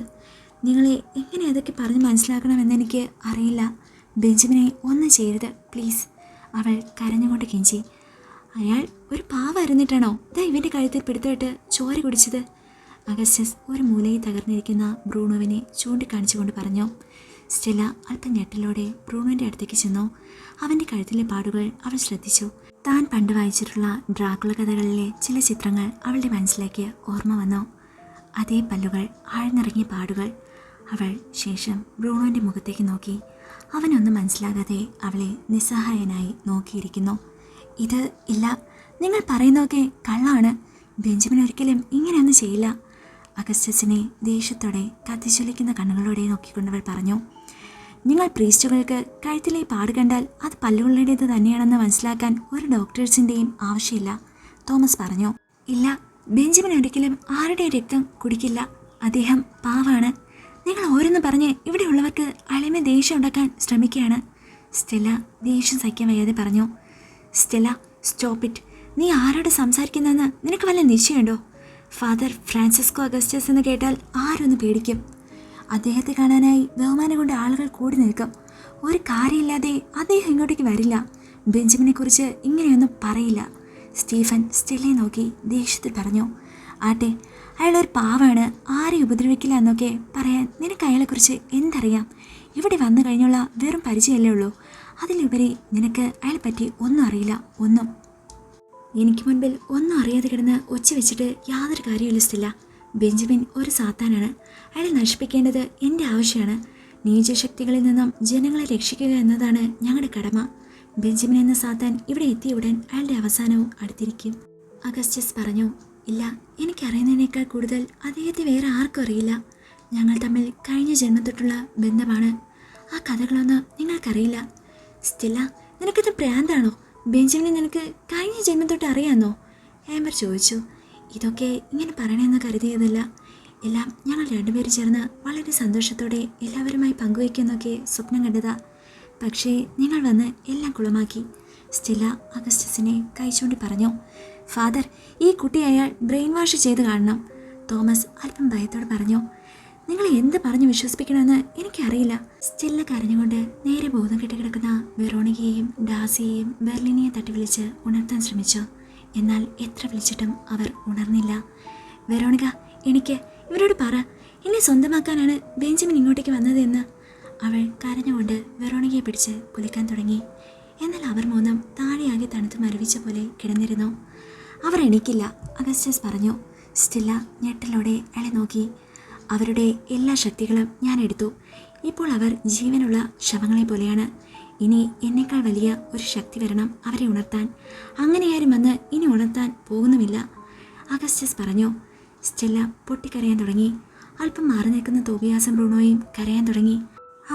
നിങ്ങളെ എങ്ങനെ അതൊക്കെ പറഞ്ഞ് മനസ്സിലാക്കണമെന്നെനിക്ക് അറിയില്ല. ബെഞ്ചമിനെ ഒന്നും ചെയ്യരുത് പ്ലീസ്, അവൾ കരഞ്ഞുകൊണ്ട് കെഞ്ചി. അയാൾ ഒരു പാവായിരുന്നിട്ടാണോ ഇതാ ഇവൻ്റെ കഴുത്തിൽ പിടുത്തിട്ട് ചോര കുടിച്ചത്? അഗസ്റ്റസ് ഒരു മൂലയിൽ തകർന്നിരിക്കുന്ന ബ്രൂണോവിനെ ചൂണ്ടിക്കാണിച്ചുകൊണ്ട് പറഞ്ഞു. സ്റ്റെല്ല അല്പം ഞെട്ടലോടെ ബ്രൂണോൻ്റെ അടുത്തേക്ക് ചെന്നു. അവൻ്റെ കഴുത്തിലെ പാടുകൾ അവൾ ശ്രദ്ധിച്ചു. താൻ പണ്ട് വായിച്ചിട്ടുള്ള ഡ്രാക്കുള കഥകളിലെ ചില ചിത്രങ്ങൾ അവളുടെ മനസ്സിലേക്ക് ഓർമ്മ വന്നു. അതേ പല്ലുകൾ, ആഴ്ന്നിറങ്ങിയ പാടുകൾ. അവൾ ശേഷം ബ്രൂണോൻ്റെ മുഖത്തേക്ക് നോക്കി. അവനൊന്നും മനസ്സിലാകാതെ അവളെ നിസ്സഹായനായി നോക്കിയിരിക്കുന്നു. ഇത് ഇല്ല, നിങ്ങൾ പറയുന്നതൊക്കെ കള്ളാണ്. ബെഞ്ചമിൻ ഒരിക്കലും ഇങ്ങനെയൊന്നും ചെയ്യില്ല. അഗസ്റ്റസിനെ ദേഷ്യത്തോടെ കത്തിച്ചൊലിക്കുന്ന കണ്ണുകളോടെ നോക്കിക്കൊണ്ടവൾ പറഞ്ഞു. നിങ്ങൾ പ്രീസ്റ്റുകൾക്ക് കഴുത്തിലെ പാട് കണ്ടാൽ അത് പല്ലുകളുടേത് തന്നെയാണെന്ന് മനസ്സിലാക്കാൻ ഒരു ഡോക്ടേഴ്സിൻ്റെയും ആവശ്യമില്ല, തോമസ് പറഞ്ഞു. ഇല്ല, ബെഞ്ചമിൻ ഒരിക്കലും ആരുടെയും രക്തം കുടിക്കില്ല. അദ്ദേഹം പാവാണ്. നിങ്ങൾ ഓരോന്ന് പറഞ്ഞ് ഇവിടെയുള്ളവർക്ക് അളിമ ദേഷ്യം ഉണ്ടാക്കാൻ ശ്രമിക്കുകയാണ്, സ്റ്റെല്ല ദേഷ്യം സഹിക്കാൻ വയ്യാതെ പറഞ്ഞു. Stella, stop it. നീ ആരോട് സംസാരിക്കുന്നതെന്ന് നിനക്ക് വല്ല നിശ്ചയമുണ്ടോ? ഫാദർ ഫ്രാൻസിസ്കോ അഗസ്റ്റസ് എന്ന് കേട്ടാൽ ആരൊന്ന് പേടിക്കും. അദ്ദേഹത്തെ കാണാനായി ബഹുമാനം കൊണ്ട് ആളുകൾ കൂടി നിൽക്കും. ഒരു കാര്യമില്ലാതെ അദ്ദേഹം ഇങ്ങോട്ടേക്ക് വരില്ല. ബെഞ്ചമിനെക്കുറിച്ച് ഇങ്ങനെയൊന്നും പറയില്ല. സ്റ്റീഫൻ സ്റ്റെല്ലയെ നോക്കി ദേഷ്യത്തിൽ പറഞ്ഞു. ആട്ടെ, അയാളൊരു പാവാണ്, ആരെയും ഉപദ്രവിക്കില്ല എന്നൊക്കെ പറയാൻ നിനക്ക് അയാളെക്കുറിച്ച് എന്തറിയാം? ഇവിടെ വന്നു കഴിഞ്ഞുള്ള വെറും പരിചയമല്ലേ ഉള്ളൂ. അതിലുപരി നിനക്ക് അയാളെപ്പറ്റി ഒന്നും അറിയില്ല, ഒന്നും. എനിക്ക് മുൻപിൽ ഒന്നും അറിയാതെ കിടന്ന് ഒച്ച വെച്ചിട്ട് യാതൊരു കാര്യമില്ല സ്റ്റെല്ല. ബെഞ്ചമിൻ ഒരു സാത്താനാണ്. അയാളെ നശിപ്പിക്കേണ്ടത് എൻ്റെ ആവശ്യമാണ്. നീചശക്തികളിൽ നിന്നും ജനങ്ങളെ രക്ഷിക്കുക എന്നതാണ് ഞങ്ങളുടെ കടമ. ബെഞ്ചമിൻ എന്ന സാത്താൻ ഇവിടെ എത്തിയ ഉടൻ അയാളുടെ അവസാനവും അടുത്തിരിക്കും, അഗസ്റ്റസ് പറഞ്ഞു. ഇല്ല, എനിക്കറിയുന്നതിനേക്കാൾ കൂടുതൽ അദ്ദേഹത്തെ വേറെ ആർക്കും അറിയില്ല. ഞങ്ങൾ തമ്മിൽ കഴിഞ്ഞ ജന്മത്തൊട്ടുള്ള ബന്ധമാണ്. ആ കഥകളൊന്നും നിങ്ങൾക്കറിയില്ല. സ്റ്റെല്ല, നിനക്കിത് പ്രാന്താണോ? ബെഞ്ചമിനെ നിനക്ക് കഴിഞ്ഞ ജന്മത്തൊട്ട് അറിയാമെന്നോ? ആംബർ ചോദിച്ചു. ഇതൊക്കെ ഇങ്ങനെ പറയണമെന്ന് കരുതിയതല്ല. എല്ലാം ഞങ്ങൾ രണ്ടുപേരും ചേർന്ന് വളരെ സന്തോഷത്തോടെ എല്ലാവരുമായി പങ്കുവയ്ക്കുന്നൊക്കെ സ്വപ്നം കണ്ടതാ. പക്ഷേ നിങ്ങൾ വന്ന് എല്ലാം കുളമാക്കി, സ്റ്റെല്ല അഗസ്റ്റസിനെ കൈച്ചൂണ്ടി പറഞ്ഞു. ഫാദർ, ഈ കുട്ടി അയാൾ ബ്രെയിൻ വാഷ് ചെയ്ത് കാണണം, തോമസ് അല്പം ഭയത്തോടെ പറഞ്ഞു. നിങ്ങൾ എന്ത് പറഞ്ഞു വിശ്വസിപ്പിക്കണമെന്ന് എനിക്കറിയില്ല. സ്റ്റെല്ല കരഞ്ഞുകൊണ്ട് നേരെ ബോധം കെട്ടി കിടക്കുന്ന വെറോണിക്കയെയും ഡാസിയെയും ബെർലിനെയും തട്ടി വിളിച്ച് ഉണർത്താൻ ശ്രമിച്ചു. എന്നാൽ എത്ര വിളിച്ചിട്ടും അവർ ഉണർന്നില്ല. വെറോണിക്ക, എനിക്ക് ഇവരോട് പറ, എന്നെ സ്വന്തമാക്കാനാണ് ബെഞ്ചമിൻ ഇങ്ങോട്ടേക്ക് വന്നതെന്ന്. അവൾ കരഞ്ഞുകൊണ്ട് വെറോണിക്കയെ പിടിച്ച് കുലിക്കാൻ തുടങ്ങി. എന്നാൽ അവർ മൂന്നും താഴെയാകെ തണുത്ത് മരവിച്ച പോലെ കിടന്നിരുന്നു. അവർ എണീക്കില്ല, അഗസ്റ്റസ് പറഞ്ഞു. സ്റ്റെല്ല ഞെട്ടലോടെ അയാളെ നോക്കി. അവരുടെ എല്ലാ ശക്തികളും ഞാൻ എടുത്തു. ഇപ്പോൾ അവർ ജീവനുള്ള ശവങ്ങളെ പോലെയാണ്. ഇനി എന്നേക്കാൾ വലിയ ഒരു ശക്തി വരണം അവരെ ഉണർത്താൻ. അങ്ങനെയാരും വന്ന് ഇനി ഉണർത്താൻ പോകുന്നുമില്ല, അഗസ്റ്റസ് പറഞ്ഞു. സ്റ്റെല്ല പൊട്ടിക്കരയാൻ തുടങ്ങി. അല്പം മാറി നിൽക്കുന്ന തോബിയാസും ബ്രൂണോയും കരയാൻ തുടങ്ങി.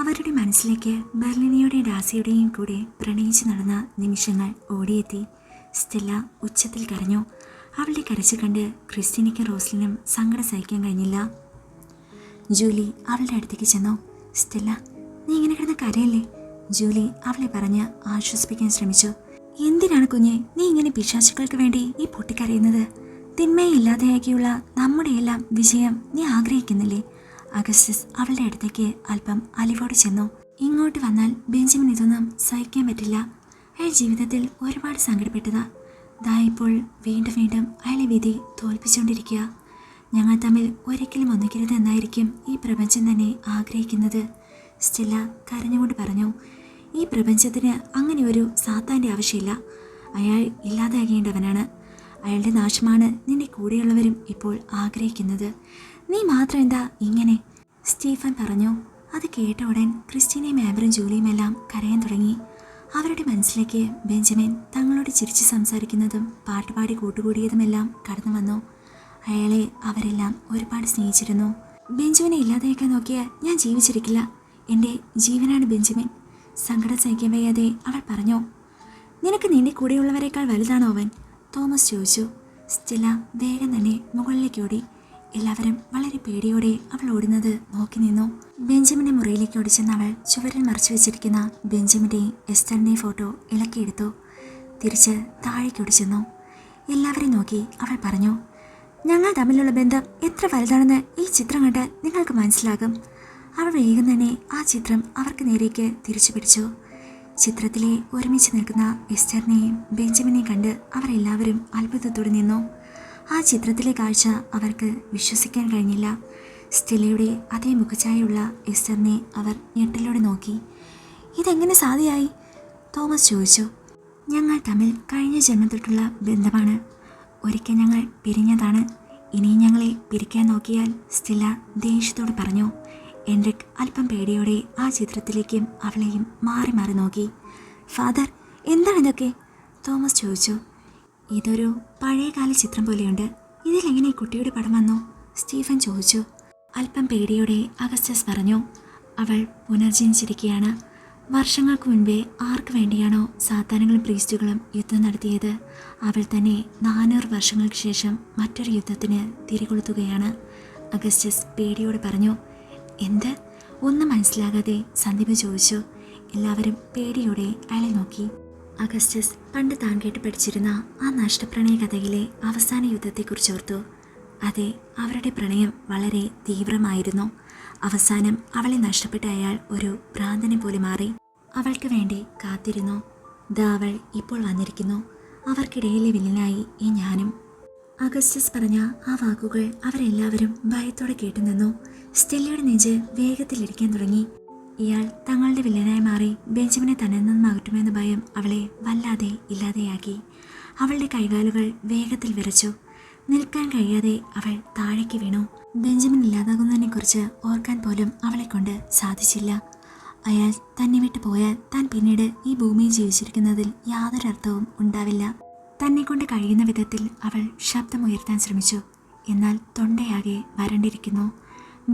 അവരുടെ മനസ്സിലേക്ക് ബെർലിനിയുടെയും ഡാസിയുടെയും കൂടെ പ്രണയിച്ചു നടന്ന നിമിഷങ്ങൾ ഓടിയെത്തി. സ്റ്റെല്ല ഉച്ചത്തിൽ കരഞ്ഞു. അവളുടെ കരച്ചിൽ കണ്ട് ക്രിസ്റ്റീനയ്ക്കും റോസ്ലിനും സങ്കടം സഹിക്കാൻ കഴിഞ്ഞില്ല. ജൂലി അവളുടെ അടുത്തേക്ക് ചെന്നു. സ്റ്റെല്ല, നീ ഇങ്ങനെ കിടന്ന് കരയല്ലേ? ജൂലി അവളെ പറഞ്ഞ് ആശ്വസിപ്പിക്കാൻ ശ്രമിച്ചു. എന്തിനാണ് കുഞ്ഞെ നീ ഇങ്ങനെ പിശാചുക്കൾക്ക് വേണ്ടി ഈ പൊട്ടിക്കരയുന്നത്? തിന്മയെ ഇല്ലാതെയാക്കിയുള്ള നമ്മുടെയെല്ലാം വിജയം നീ ആഗ്രഹിക്കുന്നില്ലേ? അഗസ്റ്റസ് അവളുടെ അടുത്തേക്ക് അല്പം അലിവോടെ ചെന്നു. ഇങ്ങോട്ട് വന്നാൽ ബെഞ്ചമിൻ ഇതൊന്നും സഹിക്കാൻ പറ്റില്ല. അയാൾ ജീവിതത്തിൽ ഒരുപാട് സങ്കടപ്പെട്ടതാ. ദാ ഇപ്പോൾ വീണ്ടും വീണ്ടും അയാളെ വിധി തോൽപ്പിച്ചുകൊണ്ടിരിക്കുക. ഞങ്ങൾ തമ്മിൽ ഒരിക്കലും ഒന്നിക്കരുത് എന്നായിരിക്കും ഈ പ്രപഞ്ചം തന്നെ ആഗ്രഹിക്കുന്നത്, സ്റ്റെല്ല കരഞ്ഞുകൊണ്ട് പറഞ്ഞു. ഈ പ്രപഞ്ചത്തിന് അങ്ങനെ ഒരു സാത്താൻ്റെ ആവശ്യമില്ല. അയാൾ ഇല്ലാതാകേണ്ടവനാണ്. അയാളുടെ നാശമാണ് നിന്റെ കൂടെയുള്ളവരും ഇപ്പോൾ ആഗ്രഹിക്കുന്നത്. നീ മാത്രം എന്താ ഇങ്ങനെ? സ്റ്റീഫൻ പറഞ്ഞു. അത് കേട്ട ഉടൻ ക്രിസ്റ്റീനയും ആംബറും ജൂലിയുമെല്ലാം കരയാൻ തുടങ്ങി. അവരുടെ മനസ്സിലേക്ക് ബെഞ്ചമിൻ തങ്ങളോട് ചിരിച്ച് സംസാരിക്കുന്നതും പാട്ടുപാടി കൂട്ടുകൂടിയതുമെല്ലാം കടന്നു വന്നു. അയാളെ അവരെല്ലാം ഒരുപാട് സ്നേഹിച്ചിരുന്നു. ബെഞ്ചമിനെ ഇല്ലാതെയൊക്കെ നോക്കിയാൽ ഞാൻ ജീവിച്ചിരിക്കില്ല. എൻ്റെ ജീവനാണ് ബെഞ്ചമിൻ, സങ്കടം സഹിക്കാൻ വയ്യാതെ അവൾ പറഞ്ഞു. നിനക്ക് നിന്റെ കൂടെയുള്ളവരെക്കാൾ വലുതാണോ അവൻ? തോമസ് ചോദിച്ചു. സ്റ്റെല്ല വേഗം തന്നെ മുകളിലേക്ക് ഓടി. എല്ലാവരും വളരെ പേടിയോടെ അവൾ ഓടുന്നത് നോക്കി നിന്നു. ബെഞ്ചമിൻ്റെ മുറിയിലേക്ക് ഓടിച്ചെന്ന് അവൾ ചുവരിൽ മറച്ചു വെച്ചിരിക്കുന്ന ബെഞ്ചമിൻ്റെയും എസ്റ്ററിൻ്റെയും ഫോട്ടോ ഇളക്കിയെടുത്തു. തിരിച്ച് താഴേക്ക് ഓടിച്ചെന്നു. എല്ലാവരെയും നോക്കി അവൾ പറഞ്ഞു, ഞങ്ങൾ തമ്മിലുള്ള ബന്ധം എത്ര വലുതാണെന്ന് ഈ ചിത്രം കണ്ടാൽ നിങ്ങൾക്ക് മനസ്സിലാകും. അവൾ വേഗം തന്നെ ആ ചിത്രം അവർക്ക് നേരേക്ക് തിരിച്ചു പിടിച്ചു. ചിത്രത്തിലെ ഒരുമിച്ച് നിൽക്കുന്ന എസ്റ്ററിനെയും ബെഞ്ചമിനെയും കണ്ട് അവരെല്ലാവരും അത്ഭുതത്തോടെ നിന്നു. ആ ചിത്രത്തിലെ കാഴ്ച അവർക്ക് വിശ്വസിക്കാൻ കഴിഞ്ഞില്ല. സ്റ്റെല്ലയുടെ അതേ മുഖഛായയുള്ള എസ്റ്ററിനെ അവർ ഞെട്ടലോടെ നോക്കി. ഇതെങ്ങനെ സാധ്യമായി? തോമസ് ചോദിച്ചു. ഞങ്ങൾ തമ്മിൽ കഴിഞ്ഞ ജന്മത്തൊട്ടുള്ള ബന്ധമാണ്. ഒരിക്കൽ ഞങ്ങൾ പിരിഞ്ഞതാണ്. ഇനിയും ഞങ്ങളെ പിരിക്കാൻ നോക്കിയാൽ, സ്റ്റെല്ല ദേഷ്യത്തോട് പറഞ്ഞു. എൻറിക് അല്പം പേടിയോടെ ആ ചിത്രത്തിലേക്കും അവളെയും മാറി മാറി നോക്കി. ഫാദർ, എന്താണിതൊക്കെ? തോമസ് ചോദിച്ചു. ഇതൊരു പഴയകാല ചിത്രം പോലെയുണ്ട്. ഇതിലെങ്ങനെ കുട്ടിയുടെ പടം വന്നു? സ്റ്റീഫൻ ചോദിച്ചു. അല്പം പേടിയോടെ അഗസ്റ്റസ് പറഞ്ഞു. അവൾ പുനർജനിച്ചിരിക്കുകയാണ്. വർഷങ്ങൾക്ക് മുൻപേ ആർക്ക് വേണ്ടിയാണോ സാത്താനുകളും പ്രീസ്റ്റുകളും യുദ്ധം നടത്തിയത്, അവൾ തന്നെ 400 വർഷങ്ങൾക്ക് ശേഷം മറ്റൊരു യുദ്ധത്തിന് തിരികൊളുത്തുകയാണ്, അഗസ്റ്റസ് പേടിയോടെ പറഞ്ഞു. എന്ത്? ഒന്നും മനസ്സിലാകാതെ സന്ദീപ് ചോദിച്ചു. എല്ലാവരും പേടിയോടെ അയാളെ നോക്കി. അഗസ്റ്റസ് പണ്ട് താൻ കേട്ട് പഠിച്ചിരുന്ന ആ നഷ്ടപ്രണയ കഥയിലെ അവസാന യുദ്ധത്തെക്കുറിച്ചോർത്തു. അതെ, അവരുടെ പ്രണയം വളരെ തീവ്രമായിരുന്നു. അവസാനം അവളെ നഷ്ടപ്പെട്ട അയാൾ ഒരു ഭ്രാന്തനെ പോലെ മാറി. അവൾക്ക് വേണ്ടി കാത്തിരുന്നു. ദാ അവൾ ഇപ്പോൾ വന്നിരിക്കുന്നു. അവർക്കിടയിലെ വില്ലനായി ഈ ഞാനും. അഗസ്റ്റസ് പറഞ്ഞ ആ വാക്കുകൾ അവരെല്ലാവരും ഭയത്തോടെ കേട്ടുനിന്നു. സ്റ്റെല്ലയുടെ നെഞ്ച് വേഗത്തിലിരിക്കാൻ തുടങ്ങി. ഇയാൾ തങ്ങളുടെ വില്ലനായി മാറി ബെഞ്ചമിനെ തന്നിൽ നിന്നും അകറ്റുമെന്ന ഭയം അവളെ വല്ലാതെ ഇല്ലാതെയാക്കി. അവളുടെ കൈകാലുകൾ വേഗത്തിൽ വിറച്ചു. നിൽക്കാൻ കഴിയാതെ അവൾ താഴേക്ക് വീണു. ബെഞ്ചമിൻ ഇല്ലാതാകുന്നതിനെക്കുറിച്ച് ഓർക്കാൻ പോലും അവളെ കൊണ്ട് സാധിച്ചില്ല. അയാൾ തന്നെ വിട്ടു പോയാൽ താൻ പിന്നീട് ഈ ഭൂമിയിൽ ജീവിച്ചിരിക്കുന്നതിൽ യാതൊരർത്ഥവും ഉണ്ടാവില്ല. തന്നെ കൊണ്ട് കഴിയുന്ന വിധത്തിൽ അവൾ ശബ്ദമുയർത്താൻ ശ്രമിച്ചു. എന്നാൽ തൊണ്ടയാകെ വരണ്ടിരിക്കുന്നു.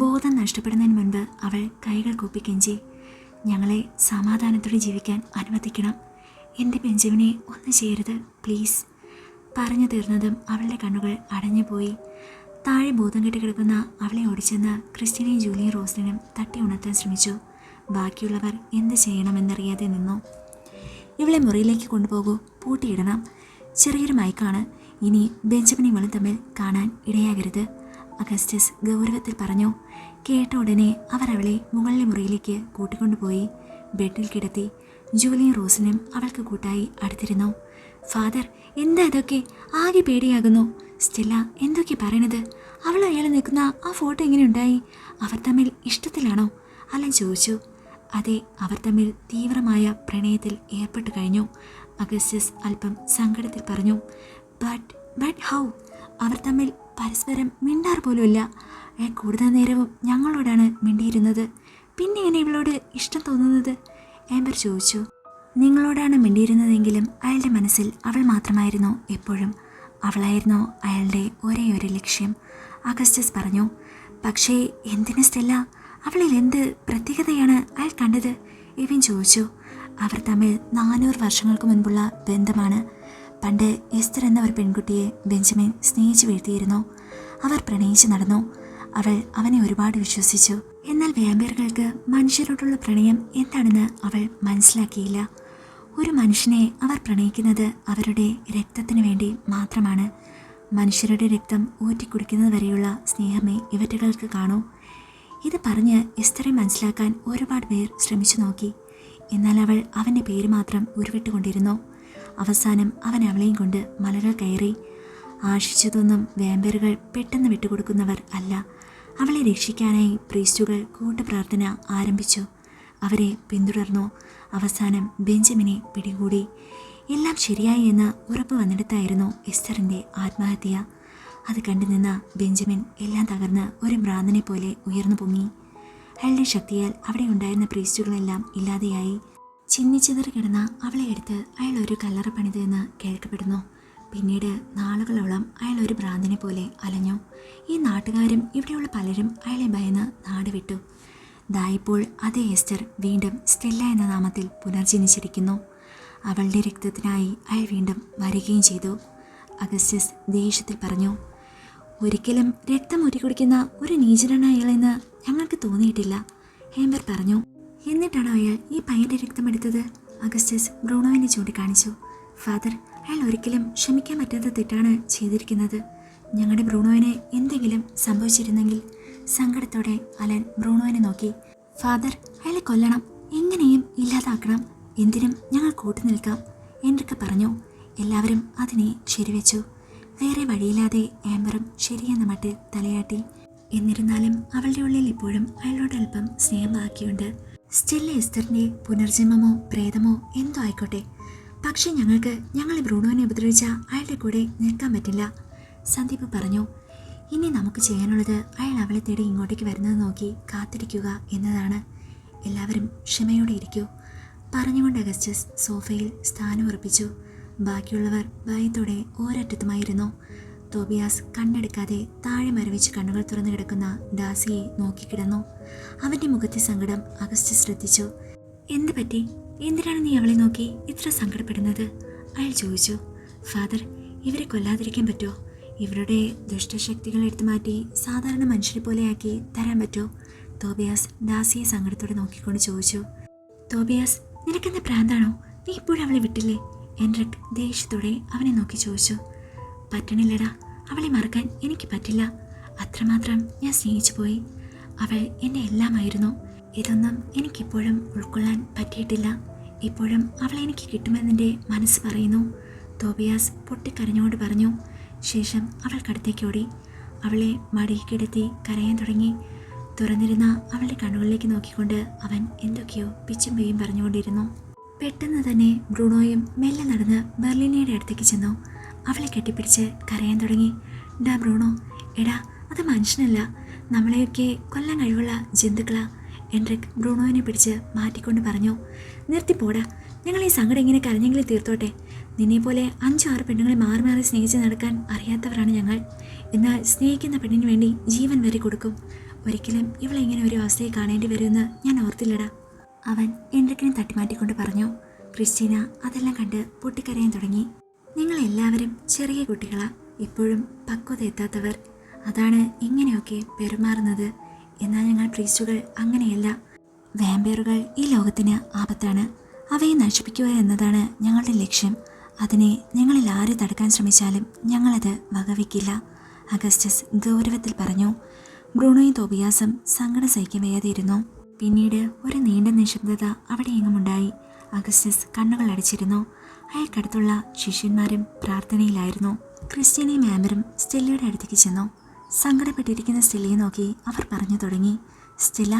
ബോധം നഷ്ടപ്പെടുന്നതിന് മുൻപ് അവൾ കൈകൾ കൂപ്പി കെഞ്ചി. ഞങ്ങളെ സമാധാനത്തോടെ ജീവിക്കാൻ അനുവദിക്കണം. എൻ്റെ ബെഞ്ചമിനെ ഒന്നും ചെയ്യരുത്, പ്ലീസ്. പറഞ്ഞു തീർന്നതും അവളുടെ കണ്ണുകൾ അടഞ്ഞുപോയി. താഴെ ബോധം കെട്ടി കിടക്കുന്ന അവളെ ഓടിച്ചെന്ന് ക്രിസ്റ്റീനയും ജൂലിയും റോസ്ലിനും തട്ടി ഉണർത്താൻ ശ്രമിച്ചു. ബാക്കിയുള്ളവർ എന്ത് ചെയ്യണമെന്നറിയാതെ നിന്നു. ഇവളെ മുറിയിലേക്ക് കൊണ്ടുപോകൂ, പൂട്ടിയിടണം. ചെറിയൊരു മയക്കാണ്. ഇനി ബെഞ്ചമിനും ഇവളും തമ്മിൽ കാണാൻ ഇടയാകരുത്, അഗസ്റ്റസ് ഗൗരവത്തിൽ പറഞ്ഞു. കേട്ട ഉടനെ അവർ അവളെ മുകളിലെ മുറിയിലേക്ക് കൂട്ടിക്കൊണ്ടുപോയി. ബെഡിൽ കിടത്തി. ജൂലിയും റോസിനും അവൾക്ക് കൂട്ടായി അടുത്തിരുന്നു. ഫാദർ, എന്താ ഇതൊക്കെ? ആകെ പേടിയാകുന്നു. സ്റ്റെല്ല എന്തൊക്കെ പറയണത്? അവൾ അയാൾ നിൽക്കുന്ന ആ ഫോട്ടോ എങ്ങനെ ഉണ്ടായി? അവർ തമ്മിൽ ഇഷ്ടത്തിലാണോ? അലൻ ചോദിച്ചു. അതെ, അവർ തമ്മിൽ തീവ്രമായ പ്രണയത്തിൽ ഏർപ്പെട്ടു കഴിഞ്ഞു, അഗസ്റ്റസ് അല്പം സങ്കടത്തിൽ പറഞ്ഞു. But but how? അവർ തമ്മിൽ പരസ്പരം മിണ്ടാറ് പോലുമില്ല. അയാൾ കൂടുതൽ നേരവും ഞങ്ങളോടാണ് മിണ്ടിയിരുന്നത്. പിന്നെ എങ്ങനെ ഇവളോട് ഇഷ്ടം തോന്നുന്നത്? ആംബർ ചോദിച്ചു. നിങ്ങളോടാണ് മിണ്ടിയിരുന്നതെങ്കിലും അയാളുടെ മനസ്സിൽ അവൾ മാത്രമായിരുന്നു എപ്പോഴും. അവളായിരുന്നു അയാളുടെ ഒരേ ഒരു ലക്ഷ്യം, അഗസ്റ്റസ് പറഞ്ഞു. പക്ഷേ എന്തിന് സ്റ്റെല്ല? അവളിൽ എന്ത് പ്രത്യേകതയാണ് അയാൾ കണ്ടത്? എവിൻ ചോദിച്ചു. അവർ തമ്മിൽ 400 വർഷങ്ങൾക്ക് മുൻപുള്ള ബന്ധമാണ്. പണ്ട് എസ്തർ എന്ന ഒരു പെൺകുട്ടിയെ ബെഞ്ചമിൻ സ്നേഹിച്ചു വീഴ്ത്തിയിരുന്നു. അവർ പ്രണയിച്ചു നടന്നു. അവൾ അവനെ ഒരുപാട് വിശ്വസിച്ചു. എന്നാൽ വാമ്പയറുകൾക്ക് മനുഷ്യരോടുള്ള പ്രണയം എന്താണെന്ന് അവൾ മനസ്സിലാക്കിയില്ല. ഒരു മനുഷ്യനെ അവർ പ്രണയിക്കുന്നത് അവരുടെ രക്തത്തിനു വേണ്ടി മാത്രമാണ്. മനുഷ്യരുടെ രക്തം ഊറ്റിക്കുടിക്കുന്നത് വരെയുള്ള സ്നേഹമേ ഇവറ്റകൾക്ക് കാണൂ. ഇത് പറഞ്ഞ് എസ്തറെ മനസ്സിലാക്കാൻ ഒരുപാട് പേർ ശ്രമിച്ചു നോക്കി. എന്നാൽ അവൾ അവൻ്റെ പേര് മാത്രം ഉരുവിട്ടുകൊണ്ടിരുന്നു. അവസാനം അവൻ അവളെയും കൊണ്ട് മലകൾ കയറി. ആശിച്ചതൊന്നും വാമ്പയറുകൾ പെട്ടെന്ന് വിട്ടുകൊടുക്കുന്നവർ അല്ല. അവളെ രക്ഷിക്കാനായി പ്രീസ്റ്റുകൾ കൂട്ടുപ്രാർത്ഥന ആരംഭിച്ചു. അവരെ പിന്തുടർന്നു. അവസാനം ബെഞ്ചമിനെ പിടികൂടി. എല്ലാം ശരിയായി എന്ന് ഉറപ്പ് വന്നിടത്തായിരുന്നു എസ്തറിൻ്റെ ആത്മഹത്യ. അത് കണ്ടു നിന്ന ബെഞ്ചമിൻ എല്ലാം തകർന്ന് ഒരു ഭ്രാന്തനെ പോലെ ഉയർന്നു പൊങ്ങി. അയാളുടെ ശക്തിയാൽ അവിടെ ഉണ്ടായിരുന്ന പ്രീസ്റ്റുകളെല്ലാം ഇല്ലാതെയായി. ചിന്നിച്ചിതറി കിടന്ന അവളെ എടുത്ത് അയാൾ ഒരു കല്ലറ പണിത് എന്ന് കേൾക്കപ്പെടുന്നു. പിന്നീട് നാളുകളോളം അയാൾ ഒരു ഭ്രാന്തനെ പോലെ അലഞ്ഞു. ഈ നാട്ടുകാരും ഇവിടെയുള്ള പലരും അയാളെ ഭയന്ന് നാട് വിട്ടു. ഇപ്പോൾ അതേ എസ്റ്റർ വീണ്ടും സ്റ്റെല്ല എന്ന നാമത്തിൽ പുനർജനിച്ചിരിക്കുന്നു. അവളുടെ രക്തത്തിനായി അയാൾ വീണ്ടും വരികയും ചെയ്തു. അഗസ്റ്റസ് ദേഷ്യത്തിൽ പറഞ്ഞു. ഒരിക്കലും രക്തം ഊറ്റിക്കുടിക്കുന്ന ഒരു നീചനാണ് അയാളെന്ന് ഞങ്ങൾക്ക് തോന്നിയിട്ടില്ല, ഹേംബർ പറഞ്ഞു. എന്നിട്ടാണോ അയാൾ ഈ പയ്യൻ്റെ രക്തമെടുത്തത്? അഗസ്റ്റസ് ബ്രൂണോവിനെ ചൂണ്ടിക്കാണിച്ചു. ഫാദർ, അയാൾ ഒരിക്കലും ക്ഷമിക്കാൻ പറ്റാത്ത തെറ്റാണ് ചെയ്തിരിക്കുന്നത്. ഞങ്ങളുടെ ബ്രൂണോവിന് എന്തെങ്കിലും സംഭവിച്ചിരുന്നെങ്കിൽ. സങ്കടത്തോടെ അലൻ ബ്രൂണോവിനെ നോക്കി. ഫാദർ, അയാളെ കൊല്ലണം, എങ്ങനെയും ഇല്ലാതാക്കണം. എന്തിനും ഞങ്ങൾ കൂട്ടുനിൽക്കാം, എൻറിക്ക പറഞ്ഞു. എല്ലാവരും അതിനെ ശരിവെച്ചു. വേറെ വഴിയില്ലാതെ ആംബറും ശരിയെന്ന മട്ടിൽ തലയാട്ടി. എന്നിരുന്നാലും അവളുടെ ഉള്ളിൽ ഇപ്പോഴും അയാളോടൽപ്പം സ്നേഹം ബാക്കിയുണ്ട്. സ്റ്റെല്ല എസ്തറിൻ്റെ പുനർജന്മമോ പ്രേതമോ എന്തോ ആയിക്കോട്ടെ, പക്ഷെ ഞങ്ങളെ ബ്രൂണോവിനെ ഉപദ്രവിച്ച അയാളുടെ കൂടെ നിൽക്കാൻ പറ്റില്ല, സന്ദീപ് പറഞ്ഞു. ഇനി നമുക്ക് ചെയ്യാനുള്ളത് അയാൾ അവളെ തേടി ഇങ്ങോട്ടേക്ക് വരുന്നത് നോക്കി കാത്തിരിക്കുക എന്നതാണ്. എല്ലാവരും ക്ഷമയോടെ ഇരിക്കൂ, പറഞ്ഞുകൊണ്ട് അഗസ്റ്റസ് സോഫയിൽ സ്ഥാനം ഉറപ്പിച്ചു. ബാക്കിയുള്ളവർ ഭയത്തോടെ ഒരറ്റത്തുമായിരുന്നു. തോബിയാസ് കണ്ണെടുക്കാതെ താഴെ മരവിച്ച് കണ്ണുകൾ തുറന്നു കിടക്കുന്ന ഡാസിയെ നോക്കിക്കിടന്നു. അവൻ്റെ മുഖത്തെ സങ്കടം അഗസ്റ്റസ് ശ്രദ്ധിച്ചു. എന്ത് പറ്റി? എന്തിനാണ് നീ അവളെ നോക്കി ഇത്ര സങ്കടപ്പെടുന്നത്? അയാൾ ചോദിച്ചു. ഫാദർ, ഇവരെ കൊല്ലാതിരിക്കാൻ പറ്റുമോ? ഇവരുടെ ദുഷ്ടശക്തികൾ എടുത്തു മാറ്റി സാധാരണ മനുഷ്യരെ പോലെയാക്കി തരാൻ പറ്റുമോ? തോബിയാസ് ഡാസിയെ സങ്കടത്തോടെ നോക്കിക്കൊണ്ട് ചോദിച്ചു. തോബിയാസ്, നിനക്കെന്താ പ്രാന്താണോ? നീ ഇപ്പോഴും അവളെ വിട്ടില്ലേ? എൻറിക് ദേഷ്യത്തോടെ അവനെ നോക്കി ചോദിച്ചു. പറ്റണില്ലടാ, അവളെ മറക്കാൻ എനിക്ക് പറ്റില്ല. അത്രമാത്രം ഞാൻ സ്നേഹിച്ചു പോയി. അവൾ എൻ്റെ എല്ലാമായിരുന്നു. ഇതൊന്നും എനിക്കിപ്പോഴും ഉൾക്കൊള്ളാൻ പറ്റിയിട്ടില്ല. ഇപ്പോഴും അവളെ എനിക്ക് കിട്ടുമെന്നെൻ്റെ മനസ്സ് പറയുന്നു, തോബിയാസ് പൊട്ടിക്കരഞ്ഞുകൊണ്ട് പറഞ്ഞു. ശേഷം അവൾ കടത്തേക്കോടി. അവളെ മടിയിൽ കിടത്തി കരയാൻ തുടങ്ങി. തുറന്നിരുന്ന അവളുടെ കണ്ണുകളിലേക്ക് നോക്കിക്കൊണ്ട് അവൻ എന്തൊക്കെയോ പിച്ചും പേയും പറഞ്ഞുകൊണ്ടിരുന്നു. പെട്ടെന്ന് തന്നെ ബ്രൂണോയും മെല്ലെ നടന്ന് ബെർലിനയുടെ അടുത്തേക്ക് ചെന്നു. അവളെ കെട്ടിപ്പിടിച്ച് കരയാൻ തുടങ്ങി. ഡാ ബ്രൂണോ, എടാ, അത് മനുഷ്യനല്ല, നമ്മളെയൊക്കെ കൊല്ലാൻ കഴിവുള്ള ജന്തുക്കളാ. എൻറിക് ബ്രൂണോവിനെ പിടിച്ച് മാറ്റിക്കൊണ്ട് പറഞ്ഞു. നിർത്തിപ്പോടാ, ഞങ്ങൾ ഈ സങ്കടം ഇങ്ങനെ കരഞ്ഞെങ്കിലും തീർത്തോട്ടെ. നിന്നെപ്പോലെ 5-6 പെണ്ണുങ്ങളെ മാറി മാറി സ്നേഹിച്ച് നടക്കാൻ അറിയാത്തവരാണ് ഞങ്ങൾ. എന്നാൽ സ്നേഹിക്കുന്ന പെണ്ണിന് വേണ്ടി ജീവൻ വരെ കൊടുക്കും. ഒരിക്കലും ഇവളെ ഇങ്ങനെ ഒരു അവസ്ഥയെ കാണേണ്ടി വരുമെന്ന് ഞാൻ ഓർത്തില്ലടാ, അവൻ എൻറിക്കിനെ തട്ടിമാറ്റിക്കൊണ്ട് പറഞ്ഞു. ക്രിസ്റ്റീന അതെല്ലാം കണ്ട് പൊട്ടിക്കരയാൻ തുടങ്ങി. നിങ്ങളെല്ലാവരും ചെറിയ കുട്ടികളാ, ഇപ്പോഴും പക്വത എത്താത്തവർ. അതാണ് ഇങ്ങനെയൊക്കെ പെരുമാറുന്നത്. എന്നാൽ ഞങ്ങൾ പ്രീസ്റ്റുകൾ അങ്ങനെയല്ല. വാമ്പയറുകൾ ഈ ലോകത്തിന് ആപത്താണ്. അവയെ നശിപ്പിക്കുക എന്നതാണ് ഞങ്ങളുടെ ലക്ഷ്യം. അതിനെ ഞങ്ങളിൽ ആര് തടുക്കാൻ ശ്രമിച്ചാലും ഞങ്ങളത് വകവയ്ക്കില്ല, അഗസ്റ്റസ് ഗൗരവത്തിൽ പറഞ്ഞു. ബ്രൂണോയും തോബിയാസും സങ്കടം സഹിക്കാൻ വയ്യാതിരുന്നു. പിന്നീട് ഒരു നീണ്ട നിശബ്ദത അവിടെയെങ്ങുമുണ്ടായി. അഗസ്റ്റസ് കണ്ണുകൾ അടച്ചിരുന്നു. അയാൾക്കടുത്തുള്ള ശിഷ്യന്മാരും പ്രാർത്ഥനയിലായിരുന്നു. ക്രിസ്റ്റീനയും ആംബറും സ്റ്റെല്ലയുടെ അടുത്തേക്ക് ചെന്നു. സങ്കടപ്പെട്ടിരിക്കുന്ന സ്റ്റെല്ലയെ നോക്കി അവർ പറഞ്ഞു തുടങ്ങി. സ്റ്റെല്ല,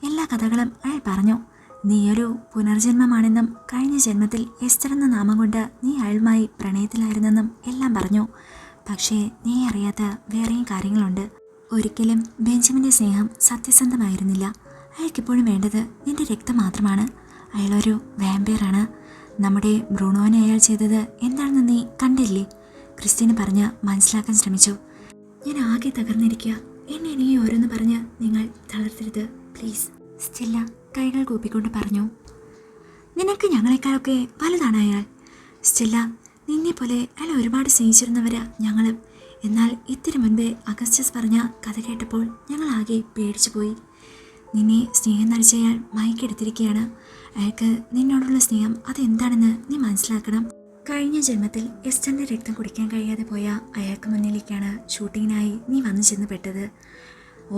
എല്ലാ കഥകളും അയാൾ പറഞ്ഞു. നീയൊരു പുനർജന്മമാണെന്നും കഴിഞ്ഞ ജന്മത്തിൽ എസ്റ്റർ എന്ന നാമം കൊണ്ട് നീ അയാളുമായി പ്രണയത്തിലായിരുന്നെന്നും എല്ലാം പറഞ്ഞു. പക്ഷേ നീ അറിയാത്ത വേറെയും കാര്യങ്ങളുണ്ട്. ഒരിക്കലും ബെഞ്ചമിൻ്റെ സ്നേഹം സത്യസന്ധമായിരുന്നില്ല. അയാൾക്കിപ്പോഴും വേണ്ടത് നിന്റെ രക്തം മാത്രമാണ്. അയാളൊരു വാമ്പയറാണ്. നമ്മുടെ ബ്രൂണോനെ അയാൾ ചെയ്തത് എന്താണെന്ന് നീ കണ്ടില്ലേ? ക്രിസ്റ്റീന പറഞ്ഞ് മനസ്സിലാക്കാൻ ശ്രമിച്ചു. ഞാൻ ആകെ തകർന്നിരിക്കുക. എന്നെ ഇനി ഓരോന്ന് പറഞ്ഞ് നിങ്ങൾ തളർത്തരുത് പ്ലീസ്. സ്റ്റെല്ല കൈകൾ കൂപ്പിക്കൊണ്ട് പറഞ്ഞു. നിനക്ക് ഞങ്ങളെക്കാളൊക്കെ വലുതാണ് അയാൾ. സ്റ്റെല്ല, നിന്നെ പോലെ അയാൾ ഒരുപാട് സ്നേഹിച്ചിരുന്നവരാ ഞങ്ങളും. എന്നാൽ ഇത്തിരി മുൻപേ അഗസ്റ്റസ് പറഞ്ഞ കഥ കേട്ടപ്പോൾ ഞങ്ങൾ ആകെ പേടിച്ചു പോയി. നിന്നെ സ്നേഹം നടിച്ചയാൾ മയക്കെടുത്തിരിക്കുകയാണ്. അയാൾക്ക് നിന്നോടുള്ള സ്നേഹം അതെന്താണെന്ന് നീ മനസ്സിലാക്കണം. കഴിഞ്ഞ ജന്മത്തിൽ എസ്റ്ററിന്റെ രക്തം കുടിക്കാൻ കഴിയാതെ പോയ അയാൾക്ക് മുന്നിലേക്കാണ് ഷൂട്ടിങ്ങിനായി നീ വന്നു ചെന്ന് പെട്ടത്.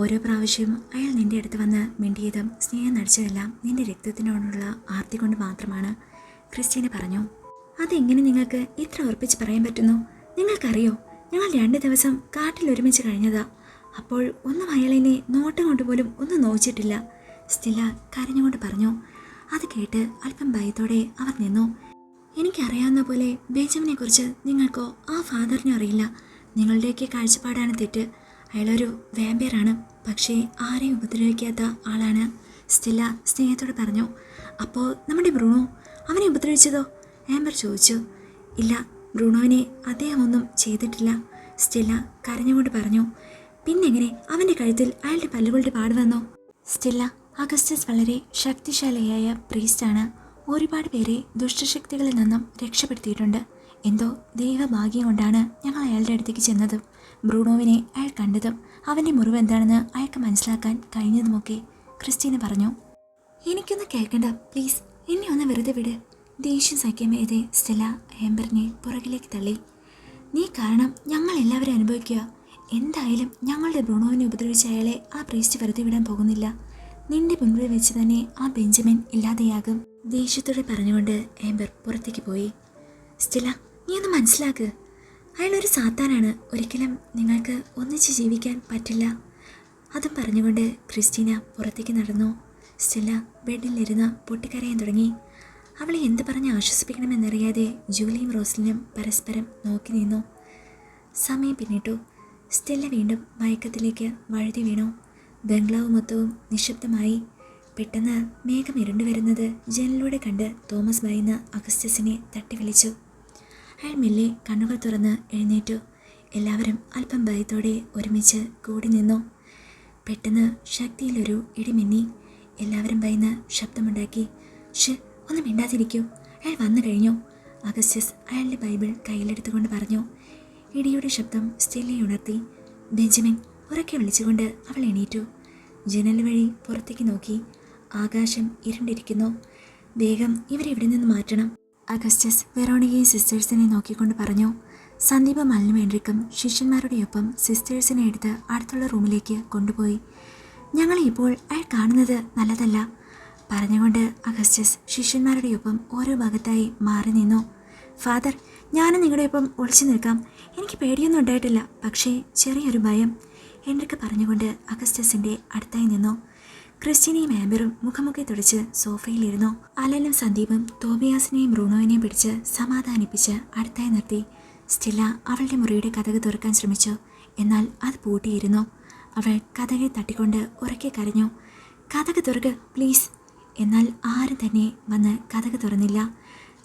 ഓരോ പ്രാവശ്യവും അയാൾ നിന്റെ അടുത്ത് വന്ന് മിണ്ടിയതും സ്നേഹം നടിച്ചതെല്ലാം നിന്റെ രക്തത്തിനോടുള്ള ആർത്തി കൊണ്ട് മാത്രമാണ്. ക്രിസ്റ്റീന പറഞ്ഞു. അതെങ്ങനെ നിങ്ങൾക്ക് ഇത്ര ഉറപ്പിച്ച് പറയാൻ പറ്റുന്നു? നിങ്ങൾക്കറിയോ, ഞങ്ങൾ 2 ദിവസം കാട്ടിൽ ഒരുമിച്ച് കഴിഞ്ഞതാ. അപ്പോൾ ഒന്നും അയാളെന്നെ നോട്ടം കൊണ്ടുപോലും ഒന്നും നോച്ചിട്ടില്ല. സ്റ്റെല്ല കരഞ്ഞുകൊണ്ട് പറഞ്ഞു. അത് കേട്ട് അല്പം ഭയത്തോടെ അവർ നിന്നു. എനിക്കറിയാവുന്ന പോലെ ബെഞ്ചമിനെ കുറിച്ച് നിങ്ങൾക്കോ ആ ഫാദറിനോ അറിയില്ല. നിങ്ങളുടെയൊക്കെ കാഴ്ചപ്പാടാണ് തെറ്റ്. അയാളൊരു വാമ്പയറാണ്, പക്ഷേ ആരെയും ഉപദ്രവിക്കാത്ത ആളാണ്. സ്റ്റെല്ല സ്നേഹത്തോടെ പറഞ്ഞു. അപ്പോൾ നമ്മുടെ ബ്രൂണോ, അവനെ ഉപദ്രവിച്ചതോ? ആംബർ ചോദിച്ചു. ഇല്ല, ബ്രൂണോവിനെ അദ്ദേഹം ഒന്നും ചെയ്തിട്ടില്ല. സ്റ്റെല്ല കരഞ്ഞുകൊണ്ട് പറഞ്ഞു. പിന്നെങ്ങനെ അവൻ്റെ കഴുത്തിൽ അയാളുടെ പല്ലുകളുടെ പാട് വന്നോ? സ്റ്റെല്ല, അഗസ്റ്റസ് വളരെ ശക്തിശാലിയായ പ്രീസ്റ്റാണ്. ഒരുപാട് പേരെ ദുഷ്ടശക്തികളിൽ നിന്നും രക്ഷപ്പെടുത്തിയിട്ടുണ്ട്. എന്തോ ദൈവഭാഗ്യം കൊണ്ടാണ് ഞങ്ങൾ അയാളുടെ അടുത്തേക്ക് ചെന്നതും ബ്രൂണോവിനെ അയാൾ കണ്ടതും അവൻ്റെ മുറിവ് എന്താണെന്ന് അയാൾക്ക് മനസ്സിലാക്കാൻ കഴിഞ്ഞതുമൊക്കെ. ക്രിസ്റ്റീന പറഞ്ഞു. എനിക്കൊന്ന് കേൾക്കണ്ട പ്ലീസ്, എന്നെ ഒന്ന് വെറുതെ വിട്. ദേഷ്യം സഹിക്കാൻ വയ്യാതെ സ്റ്റെല്ല ആംബറിനെ പുറകിലേക്ക് തള്ളി. നീ കാരണം ഞങ്ങൾ എല്ലാവരും അനുഭവിക്കുക. എന്തായാലും ഞങ്ങളുടെ ബ്രൂണോവിനെ ഉപദ്രവിച്ച അയാളെ ആ പ്രീസ്റ്റ് വെറുതെ വിടാൻ പോകുന്നില്ല. നിന്റെ മുൻപിൽ വെച്ച് തന്നെ ആ ബെഞ്ചമിൻ ഇല്ലാതെയാകും. ദേഷ്യത്തോടെ പറഞ്ഞുകൊണ്ട് ആംബർ പുറത്തേക്ക് പോയി. സ്റ്റെല്ല, നീ ഒന്ന് മനസ്സിലാക്ക്. അയാളൊരു സാത്താനാണ്. ഒരിക്കലും നിങ്ങൾക്ക് ഒന്നിച്ച് ജീവിക്കാൻ പറ്റില്ല. അതും പറഞ്ഞുകൊണ്ട് ക്രിസ്റ്റീന പുറത്തേക്ക് നടന്നു. സ്റ്റെല്ല ബെഡിലിരുന്ന് പൊട്ടിക്കരയാൻ തുടങ്ങി. അവളെ എന്ത് പറഞ്ഞ് ആശ്വസിപ്പിക്കണമെന്നറിയാതെ ജൂലിയും റോസ്ലിനും പരസ്പരം നോക്കി നിന്നു. സമയം പിന്നിട്ടു. സ്റ്റെല്ല വീണ്ടും മയക്കത്തിലേക്ക് വഴുതി വീണു. ബംഗ്ലാവ് മൊത്തവും നിശബ്ദമായി. പെട്ടെന്ന് മേഘം ഇരുണ്ടുവരുന്നത് ജനലിലൂടെ കണ്ട് തോമസ് ഭയന്ന് അഗസ്റ്റസിനെ തട്ടി വിളിച്ചു. അയാൾ മെല്ലെ കണ്ണുകൾ തുറന്ന് എഴുന്നേറ്റു. എല്ലാവരും അല്പം ഭയത്തോടെ ഒരുമിച്ച് കൂടി നിന്നു. പെട്ടെന്ന് ശക്തിയിലൊരു ഇടിമിന്നി. എല്ലാവരും ഭയന്ന് ശബ്ദമുണ്ടാക്കി. ഒന്ന് മിണ്ടാതിരിക്കൂ, അയാൾ വന്നു കഴിഞ്ഞു. അഗസ്റ്റസ് അയാളുടെ ബൈബിൾ കയ്യിലെടുത്തുകൊണ്ട് പറഞ്ഞു. ഇടിയുടെ ശബ്ദം സ്റ്റെല്ലയെ ഉണർത്തി. ബെഞ്ചമിൻ, ഉറക്കെ വിളിച്ചുകൊണ്ട് അവൾ എണീറ്റു. ജനൽ വഴി പുറത്തേക്ക് നോക്കി. ആകാശം ഇരുണ്ടിരിക്കുന്നു. വേഗം ഇവരെ ഇവിടെ നിന്ന് മാറ്റണം. അഗസ്റ്റസ് വെറോണിക്കയും സിസ്റ്റേഴ്സിനെ നോക്കിക്കൊണ്ട് പറഞ്ഞു. സന്ദീപും അലിനും എൻട്രിക്കും ശിഷ്യന്മാരുടെയൊപ്പം സിസ്റ്റേഴ്സിനെ എടുത്ത് അടുത്തുള്ള റൂമിലേക്ക് കൊണ്ടുപോയി. ഞങ്ങളെ ഇപ്പോൾ അയാൾ കാണുന്നത് നല്ലതല്ല പറഞ്ഞുകൊണ്ട് അഗസ്റ്റസ് ശിഷ്യന്മാരുടെയൊപ്പം ഓരോ ഭാഗത്തായി മാറി നിന്നു. ഫാദർ, ഞാനും നിങ്ങളുടെ ഒപ്പം ഒളിച്ചു നിൽക്കാം. എനിക്ക് പേടിയൊന്നും ഉണ്ടായിട്ടില്ല, പക്ഷേ ചെറിയൊരു ഭയം, എൻട്രിക്ക് പറഞ്ഞുകൊണ്ട് അഗസ്റ്റസിൻ്റെ അടുത്തായി നിന്നു. ക്രിസ്റ്റീനയും ആംബറും മുഖമുഖെ തുടച്ച് സോഫയിലിരുന്നു. അലനും സന്ദീപും തോബിയാസിനെയും ബ്രൂണോവിനെയും പിടിച്ച് സമാധാനിപ്പിച്ച് അടുത്തായി നിർത്തി. സ്റ്റെല്ല അവളുടെ മുറിയുടെ കതക് തുറക്കാൻ ശ്രമിച്ചു. എന്നാൽ അത് പൂട്ടിയിരുന്നു. അവൾ കതകെ തട്ടിക്കൊണ്ട് ഉറക്കെ കരഞ്ഞു. കതക് തുറക്ക് പ്ലീസ്. എന്നാൽ ആരും തന്നെ വന്ന് കതക് തുറന്നില്ല.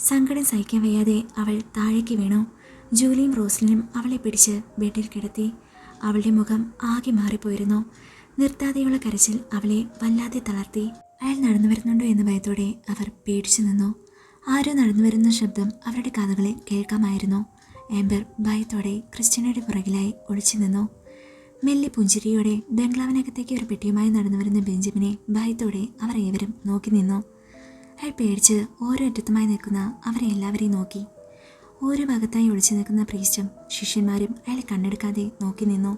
സങ്കടം സഹിക്കാൻ വയ്യാതെ അവൾ താഴേക്ക് വീണു. ജൂലിയും റോസ്ലിനും അവളെ പിടിച്ച് ബെഡിൽ കിടത്തി. അവളുടെ മുഖം ആകെ മാറിപ്പോയിരുന്നു. നിർത്താതെയുള്ള കരച്ചിൽ അവളെ വല്ലാതെ തളർത്തി. അയാൾ നടന്നു വരുന്നുണ്ടോ എന്ന ഭയത്തോടെ അവർ പേടിച്ചു നിന്നു. ആരോ നടന്നു വരുന്ന ശബ്ദം അവരുടെ കാതുകളിൽ കേൾക്കാമായിരുന്നു. ആംബർ ഭയത്തോടെ ക്രിസ്റ്റീനയുടെ പുറകിലായി ഒളിച്ചു നിന്നു. മെല്ലെ പുഞ്ചിരിയോടെ ബംഗ്ലാവിനകത്തേക്ക് ഒരു പെട്ടിയുമായി നടന്നു വരുന്ന ബെഞ്ചമിനെ ഭയത്തോടെ അവർ ഏവരും നോക്കി നിന്നു. അയാൾ പേടിച്ച് ഓരോ അറ്റത്തുമായി നിൽക്കുന്ന അവരെ എല്ലാവരെയും നോക്കി. ഓരോ ഭാഗത്തായി ഒളിച്ചു നിൽക്കുന്ന പ്രീസ്റ്റും ശിഷ്യന്മാരും അയാളെ കണ്ണെടുക്കാതെ നോക്കി നിന്നു.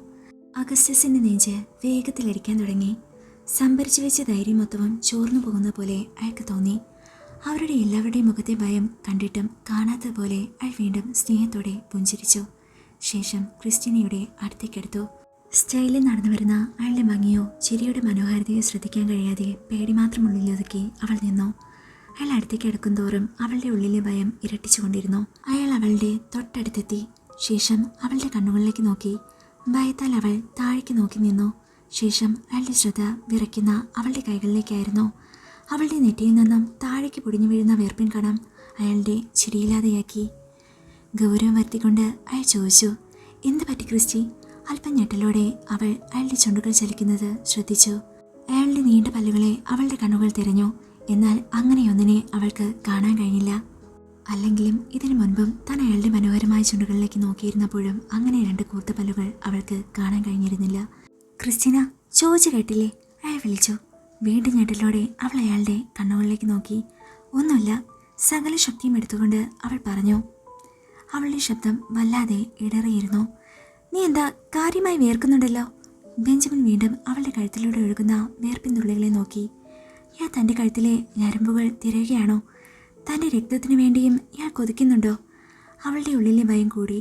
അഗസ്റ്റസിൻ്റെ നെഞ്ച് വേഗത്തിലടിക്കാൻ തുടങ്ങി. സംഭരിച്ചു വെച്ച ധൈര്യം മൊത്തവും ചോർന്നു പോകുന്ന പോലെ അയാൾക്ക് തോന്നി. അവരുടെ എല്ലാവരുടെയും മുഖത്തെ ഭയം കണ്ടിട്ടും കാണാത്ത പോലെ അയാൾ വീണ്ടും സ്നേഹത്തോടെ പുഞ്ചിരിച്ചു. ശേഷം ക്രിസ്റ്റീനയുടെ അടുത്തേക്കെടുത്തു. സ്റ്റൈലിൽ നടന്നു വരുന്ന അയാളുടെ ഭംഗിയോ ചിരിയുടെ മനോഹാരിതയോ ശ്രദ്ധിക്കാൻ കഴിയാതെ പേടി മാത്രം ഉള്ളിലൊതുക്കി അവൾ നിന്നു. അയാൾ അടുത്തേക്ക് അടുക്കും തോറും അവളുടെ ഉള്ളിലെ ഭയം ഇരട്ടിച്ചുകൊണ്ടിരുന്നു. അയാൾ അവളുടെ തൊട്ടടുത്തെത്തി. ശേഷം അവളുടെ കണ്ണുകളിലേക്ക് നോക്കി. ഭയത്താൽ അവൾ താഴേക്ക് നോക്കി നിന്നു. ശേഷം അയാളുടെ ശ്രദ്ധ വിറയ്ക്കുന്ന അവളുടെ കൈകളിലേക്കായിരുന്നു. അവളുടെ നെറ്റിയിൽ നിന്നും താഴേക്ക് പൊടിഞ്ഞു വീഴുന്ന വേർപ്പിൻ കണം അയാളുടെ ചിരിയില്ലാതെയാക്കി. ഗൗരവം വരുത്തിക്കൊണ്ട് അയാൾ ചോദിച്ചു, എന്ത് പറ്റി ക്രിസ്റ്റി? അല്പം ഞെട്ടലോടെ അവൾ അയാളുടെ ചുണ്ടുകൾ ചലിക്കുന്നത് ശ്രദ്ധിച്ചു. അയാളുടെ നീണ്ട പല്ലുകളെ അവളുടെ കണ്ണുകൾ തിരഞ്ഞു. എന്നാൽ അങ്ങനെയൊന്നിനെ അവൾക്ക് കാണാൻ കഴിഞ്ഞില്ല. അല്ലെങ്കിലും ഇതിനു മുൻപും താൻ അയാളുടെ മനോഹരമായ ചുണ്ടുകളിലേക്ക് നോക്കിയിരുന്നപ്പോഴും അങ്ങനെ 2 കൂർത്ത പല്ലുകൾ അവൾക്ക് കാണാൻ കഴിഞ്ഞിരുന്നില്ല. ക്രിസ്റ്റീന, ചോദിച്ചു കേട്ടില്ലേ? അയാൾ വിളിച്ചു. വീണ്ടും ഞെട്ടലോടെ അവൾ അയാളുടെ കണ്ണുകളിലേക്ക് നോക്കി. ഒന്നുമില്ല, സകല ശക്തിയും എടുത്തുകൊണ്ട് അവൾ പറഞ്ഞു. അവളുടെ ശബ്ദം വല്ലാതെ ഇടറിയിരുന്നു. നീ എന്താ കാര്യമായി വിയർക്കുന്നുണ്ടല്ലോ? ബെഞ്ചമിൻ വീണ്ടും അവളുടെ കഴുത്തിലൂടെ ഒഴുകുന്ന വേർപ്പിൻ തുള്ളികളെ നോക്കി. ഇയാൾ തൻ്റെ കഴുത്തിലെ ഞരമ്പുകൾ തിരയുകയാണോ? തൻ്റെ രക്തത്തിനു വേണ്ടിയും ഇയാൾ കൊതിക്കുന്നുണ്ടോ? അവളുടെ ഉള്ളിലെ ഭയം കൂടി.